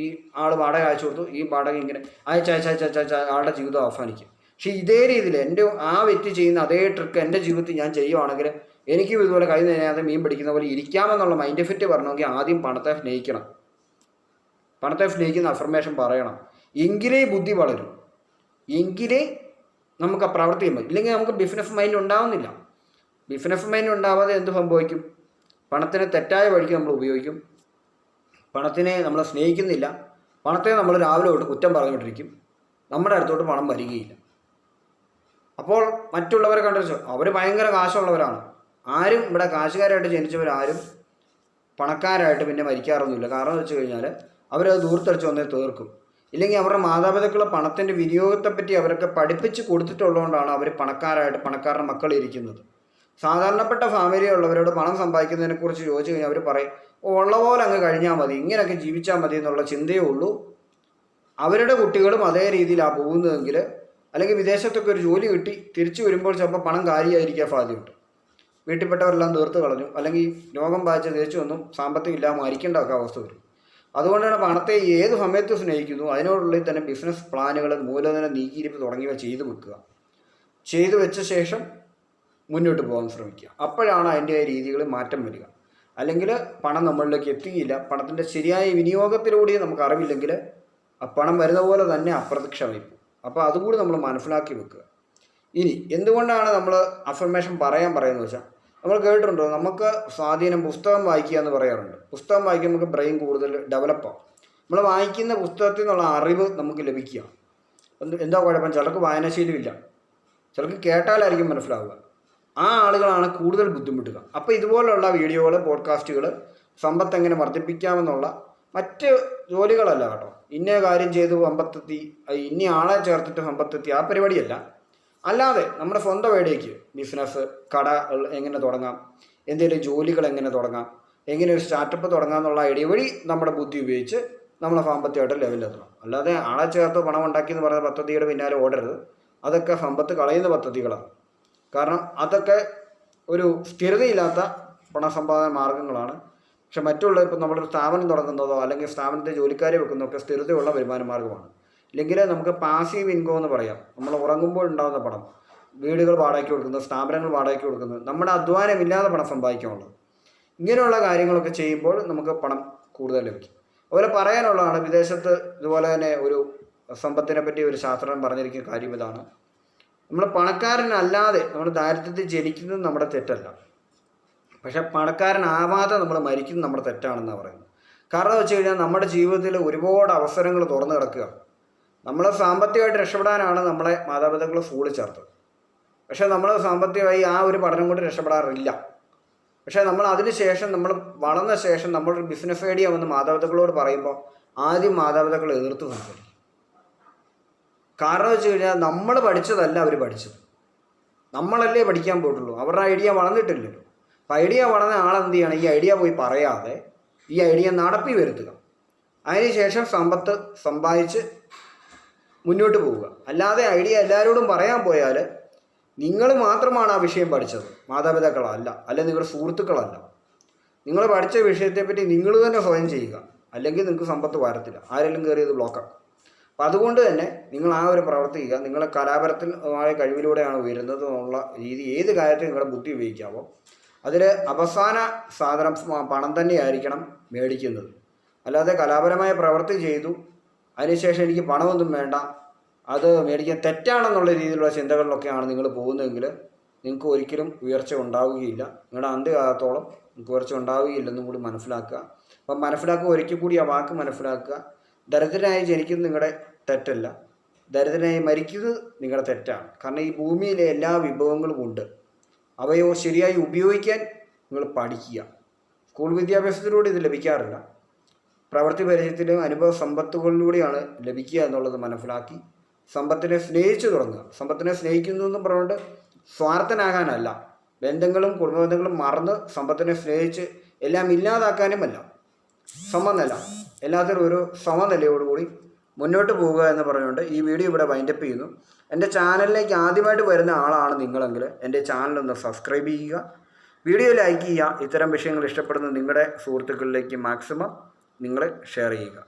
ഈ ആൾ വാടക അയച്ചു കൊടുത്തു. ഈ വാടക ഇങ്ങനെ അയച്ചയച്ച ആളുടെ ജീവിതം അവസാനിക്കും. പക്ഷേ ഇതേ രീതിയിൽ ആ വ്യക്തി ചെയ്യുന്ന അതേ ട്രിക്ക് എൻ്റെ ജീവിതത്തിൽ ഞാൻ ചെയ്യുവാണെങ്കിൽ എനിക്കും ഇതുപോലെ കൈ നനയാതെ മീൻ പിടിക്കുന്ന പോലെ ഇരിക്കാമെന്നുള്ള മൈൻഡ് ഫിറ്റ് വരണമെങ്കിൽ ആദ്യം പണത്തെ സ്നേഹിക്കണം. പണത്തെ സ്നേഹിക്കുന്ന അഫർമേഷൻ പറയണം. എങ്കിലേ ബുദ്ധി വളരും, എങ്കിലേ നമുക്ക് ആ പ്രവൃത്തി ചെയ്യാൻ പറ്റും. ഇല്ലെങ്കിൽ നമുക്ക് ബിസിനസ് മൈൻഡ് ഉണ്ടാവുന്നില്ല. ബിസിനസ് മൈൻഡ് ഉണ്ടാവാതെ എന്ത് സംഭവിക്കും? പണത്തിനെ തെറ്റായ വഴിക്ക് നമ്മൾ ഉപയോഗിക്കും. പണത്തിനെ നമ്മൾ സ്നേഹിക്കുന്നില്ല. പണത്തെ നമ്മൾ രാവിലെ തൊട്ട് കുറ്റം പറഞ്ഞുകൊണ്ടിരിക്കും. നമ്മുടെ അടുത്തോട്ട് പണം വരികയില്ല. അപ്പോൾ മറ്റുള്ളവരെ കണ്ടു അവർ ഭയങ്കര കാശുള്ളവരാണ്. ആരും ഇവിടെ കാശുകാരായിട്ട് ജനിച്ചവരാരും പണക്കാരായിട്ട് പിന്നെ മരിക്കാറൊന്നുമില്ല. കാരണം എന്ന് വെച്ച് കഴിഞ്ഞാൽ അവരത് ദൂർത്തടിച്ച് വന്നേ തീർക്കും. ഇല്ലെങ്കിൽ അവരുടെ മാതാപിതാക്കളെ പണത്തിൻ്റെ വിനിയോഗത്തെപ്പറ്റി അവരൊക്കെ പഠിപ്പിച്ച് കൊടുത്തിട്ടുള്ളതുകൊണ്ടാണ് അവർ പണക്കാരുടെ മക്കൾ ഇരിക്കുന്നത്. സാധാരണപ്പെട്ട ഫാമിലിയുള്ളവരോട് പണം സമ്പാദിക്കുന്നതിനെക്കുറിച്ച് ചോദിച്ചു കഴിഞ്ഞാൽ അവർ പറയും ഉള്ള പോലെ അങ്ങ് കഴിഞ്ഞാൽ മതി, ഇങ്ങനെയൊക്കെ ജീവിച്ചാൽ മതി എന്നുള്ള ചിന്തയേ ഉള്ളൂ. അവരുടെ കുട്ടികളും അതേ രീതിയിലാണ് പോകുന്നതെങ്കിൽ, അല്ലെങ്കിൽ വിദേശത്തൊക്കെ ഒരു ജോലി കിട്ടി തിരിച്ചു വരുമ്പോൾ ചിലപ്പോൾ പണം കാര്യമായിരിക്കാൻ സാധ്യതയുണ്ട്. വീട്ടിൽപ്പെട്ടവരെല്ലാം തീർത്ത് കളഞ്ഞു, അല്ലെങ്കിൽ രോഗം ബാധിച്ച് തിരിച്ചു വന്നും സാമ്പത്തികം ഇല്ലാതെ മരിക്കേണ്ട ഒക്കെ അവസ്ഥ വരും. അതുകൊണ്ടാണ് പണത്തെ ഏത് സമയത്ത് സ്നേഹിക്കുന്നു അതിനോടുള്ളിൽ തന്നെ ബിസിനസ് പ്ലാനുകൾ, മൂലധന നീക്കിയിരിപ്പ് തുടങ്ങിയവ ചെയ്തു വെക്കുക. ചെയ്തു വെച്ച ശേഷം മുന്നോട്ട് പോകാൻ ശ്രമിക്കുക. അപ്പോഴാണ് അതിൻ്റെ രീതികളിൽ മാറ്റം വരിക. അല്ലെങ്കിൽ പണം നമ്മളിലേക്ക് എത്തുകയില്ല. പണത്തിൻ്റെ ശരിയായ വിനിയോഗത്തിലൂടെ നമുക്ക് അറിവില്ലെങ്കിൽ ആ പണം വരുന്ന പോലെ തന്നെ അപ്രത്യക്ഷമായി പോകും. അപ്പോൾ അതുകൂടി നമ്മൾ മനസ്സിലാക്കി വെക്കുക. ഇനി എന്തുകൊണ്ടാണ് നമ്മൾ അഫർമേഷൻ പറയുന്നത് വെച്ചാൽ, നമ്മൾ കേട്ടിട്ടുണ്ടോ, നമുക്ക് സ്വാധീനം പുസ്തകം വായിക്കുക എന്ന് പറയാറുണ്ട്. പുസ്തകം വായിക്കുമ്പോൾ നമുക്ക് ബ്രെയിൻ കൂടുതൽ ഡെവലപ്പാകും. നമ്മൾ വായിക്കുന്ന പുസ്തകത്തിൽ നിന്നുള്ള അറിവ് നമുക്ക് ലഭിക്കുക. എന്താ കുഴപ്പം? ചിലർക്ക് വായനാശീലമില്ല, ചിലർക്ക് കേട്ടാലായിരിക്കും മനസ്സിലാവുക. ആ ആളുകളാണ് കൂടുതൽ ബുദ്ധിമുട്ടുക. അപ്പോൾ ഇതുപോലുള്ള വീഡിയോകൾ, പോഡ്കാസ്റ്റുകൾ, സമ്പത്ത് എങ്ങനെ വർദ്ധിപ്പിക്കാമെന്നുള്ള മറ്റ് ജോലികളല്ല കേട്ടോ. ഇന്ന കാര്യം ചെയ്ത് സമ്പത്തെത്തി, ഇന്ന ആളെ ചേർത്തിട്ട് സമ്പത്തെത്തി, ആ പരിപാടിയല്ല. അല്ലാതെ നമ്മുടെ സ്വന്തം ഐഡിയയ്ക്ക് ബിസിനസ്, കട എങ്ങനെ തുടങ്ങാം, എന്തെങ്കിലും ജോലികൾ എങ്ങനെ തുടങ്ങാം, എങ്ങനെ ഒരു സ്റ്റാർട്ടപ്പ് തുടങ്ങാം എന്നുള്ള ഐഡിയ വഴി നമ്മുടെ ബുദ്ധി ഉപയോഗിച്ച് നമ്മളെ സാമ്പത്തികമായിട്ട് ലെവലെത്തണം. അല്ലാതെ ആളെ ചേർത്ത് പണം ഉണ്ടാക്കി എന്ന് പറയുന്ന പദ്ധതിയുടെ പിന്നാലെ ഓടരുത്. അതൊക്കെ സമ്പത്ത് കളയുന്ന പദ്ധതികളാണ്. കാരണം അതൊക്കെ ഒരു സ്ഥിരതയില്ലാത്ത പണസമ്പാദന മാർഗ്ഗങ്ങളാണ്. പക്ഷെ മറ്റുള്ള ഇപ്പോൾ നമ്മളൊരു സ്ഥാപനം തുടങ്ങുന്നതോ അല്ലെങ്കിൽ സ്ഥാപനത്തെ ജോലിക്കാരെ വെക്കുന്നതൊക്കെ സ്ഥിരതയുള്ള വരുമാന മാർഗ്ഗമാണ്. ഇല്ലെങ്കിൽ നമുക്ക് പാസീവ് ഇൻകം എന്ന് പറയാം. നമ്മൾ ഉറങ്ങുമ്പോൾ ഉണ്ടാകുന്ന പണം, വീടുകൾ വാടകയ്ക്ക് കൊടുക്കുന്നത്, സ്ഥാപനങ്ങൾ വാടകയ്ക്ക് കൊടുക്കുന്നത്, നമ്മുടെ അധ്വാനമില്ലാതെ പണം സമ്പാദിക്കാനുള്ളത്. ഇങ്ങനെയുള്ള കാര്യങ്ങളൊക്കെ ചെയ്യുമ്പോൾ നമുക്ക് പണം കൂടുതൽ ലഭിക്കും. അതുപോലെ പറയാനുള്ളതാണ്, വിദേശത്ത് ഇതുപോലെ തന്നെ ഒരു സമ്പത്തിനെ പറ്റി ഒരു ശാസ്ത്രജ്ഞൻ പറഞ്ഞിരിക്കുന്ന കാര്യം ഇതാണ്: നമ്മൾ പണക്കാരനല്ലാതെ നമ്മൾ ദാരിദ്ര്യത്തിൽ ജനിക്കുന്നത് നമ്മുടെ തെറ്റല്ല, പക്ഷെ പണക്കാരനാവാതെ നമ്മൾ മരിക്കുന്നത് നമ്മുടെ തെറ്റാണെന്നാണ് പറയുന്നത്. കാരണം എന്ന് വെച്ച് കഴിഞ്ഞാൽ നമ്മുടെ ജീവിതത്തിൽ ഒരുപാട് അവസരങ്ങൾ തുറന്നു കിടക്കുക. നമ്മൾ സാമ്പത്തികമായിട്ട് രക്ഷപ്പെടാനാണ് നമ്മളെ മാതാപിതാക്കൾ സ്കൂളിൽ ചേർത്തത്. പക്ഷേ നമ്മൾ സാമ്പത്തികമായി ആ ഒരു പഠനം കൊണ്ട് രക്ഷപ്പെടാറില്ല. പക്ഷേ നമ്മൾ അതിന് ശേഷം, നമ്മൾ വളർന്ന ശേഷം നമ്മളൊരു ബിസിനസ് ഐഡിയ വന്ന് മാതാപിതാക്കളോട് പറയുമ്പോൾ ആദ്യം മാതാപിതാക്കൾ എതിർത്ത് സംസാരിക്കും. കാരണം വെച്ച് കഴിഞ്ഞാൽ നമ്മൾ പഠിച്ചതല്ല അവർ പഠിച്ചത്, നമ്മളല്ലേ പഠിക്കാൻ പോയിട്ടുള്ളൂ. അവരുടെ ഐഡിയ വളർന്നിട്ടില്ലല്ലോ. അപ്പം ഐഡിയ വളർന്ന ആളെന്ത് ചെയ്യണം? ഈ ഐഡിയ പോയി പറയാതെ ഈ ഐഡിയ നടപ്പി വരുത്തുക. അതിനുശേഷം സമ്പത്ത് സമ്പാദിച്ച് മുന്നോട്ട് പോവുക. അല്ലാതെ ഐഡിയ എല്ലാവരോടും പറയാൻ പോയാൽ നിങ്ങൾ മാത്രമാണ് ആ വിഷയം പഠിച്ചത്, മാതാപിതാക്കളല്ല, അല്ലെങ്കിൽ നിങ്ങളുടെ സുഹൃത്തുക്കളല്ല. നിങ്ങൾ പഠിച്ച വിഷയത്തെപ്പറ്റി നിങ്ങൾ തന്നെ സ്വയം ചെയ്യുക. അല്ലെങ്കിൽ നിങ്ങൾക്ക് സമ്പത്ത് വരത്തില്ല, ആരെങ്കിലും കയറിയത് ബ്ലോക്കാക്കും. അപ്പം അതുകൊണ്ട് തന്നെ നിങ്ങൾ ആ ഒരു പ്രവൃത്തി ചെയ്യുക. നിങ്ങളെ കലാപരമായ കഴിവിലൂടെയാണ് ഉയരുന്നത് എന്നുള്ള രീതി ഏത് കാര്യത്തിൽ നിങ്ങളുടെ ബുദ്ധി ഉപയോഗിക്കാമോ അതിൽ അവസാന സാധനം പണം തന്നെയായിരിക്കണം മേടിക്കുന്നത്. അല്ലാതെ കലാപരമായ പ്രവൃത്തി ചെയ്തു അതിനുശേഷം എനിക്ക് പണമൊന്നും വേണ്ട, അത് മേടിക്കാൻ തെറ്റാണെന്നുള്ള രീതിയിലുള്ള ചിന്തകളിലൊക്കെയാണ് നിങ്ങൾ പോകുന്നതെങ്കിൽ നിങ്ങൾക്ക് ഒരിക്കലും ഉയർച്ച ഉണ്ടാവുകയില്ല. നിങ്ങളുടെ അന്ത്യകാലത്തോളം നിങ്ങൾക്ക് ഉയർച്ച ഉണ്ടാവുകയില്ലെന്നും കൂടി മനസ്സിലാക്കുക. അപ്പം മനസ്സിലാക്കുക, ഒരിക്കൽ കൂടി ആ വാക്ക് മനസ്സിലാക്കുക. ദരിദ്രനായി ജനിക്കുന്നത് നിങ്ങളുടെ തെറ്റല്ല, ദരിദ്രനായി മരിക്കുന്നത് നിങ്ങളുടെ തെറ്റാണ്. കാരണം ഈ ഭൂമിയിലെ എല്ലാ വിഭവങ്ങളും ഉണ്ട്, അവയോ ശരിയായി ഉപയോഗിക്കാൻ നിങ്ങൾ പഠിക്കുക. സ്കൂൾ വിദ്യാഭ്യാസത്തിലൂടെ ഇത് ലഭിക്കാറില്ല, പ്രവൃത്തി പരിചയത്തിലും അനുഭവ സമ്പത്തുകളിലൂടെയാണ് ലഭിക്കുക എന്നുള്ളത് മനസ്സിലാക്കി സമ്പത്തിനെ സ്നേഹിച്ചു തുടങ്ങുക. സമ്പത്തിനെ സ്നേഹിക്കുന്നു എന്നും പറഞ്ഞുകൊണ്ട് സ്വാർത്ഥനാകാനല്ല, ബന്ധങ്ങളും കുടുംബബന്ധങ്ങളും മറന്ന് സമ്പത്തിനെ സ്നേഹിച്ച് എല്ലാം ഇല്ലാതാക്കാനുമല്ല, സമനില, എല്ലാത്തിനും ഒരു സമനിലയോടുകൂടി മുന്നോട്ട് പോവുക എന്ന് പറഞ്ഞുകൊണ്ട് ഈ വീഡിയോ ഇവിടെ വൈൻഡപ്പ് ചെയ്യുന്നു. എൻ്റെ ചാനലിലേക്ക് ആദ്യമായിട്ട് വരുന്ന ആളാണ് നിങ്ങളെങ്കിൽ എൻ്റെ ചാനലൊന്ന് സബ്സ്ക്രൈബ് ചെയ്യുക, വീഡിയോ ലൈക്ക് ചെയ്യുക. ഇത്തരം വിഷയങ്ങൾ ഇഷ്ടപ്പെടുന്ന നിങ്ങളുടെ സുഹൃത്തുക്കളിലേക്ക് മാക്സിമം നിങ്ങൾ ഷെയർ ചെയ്യുക.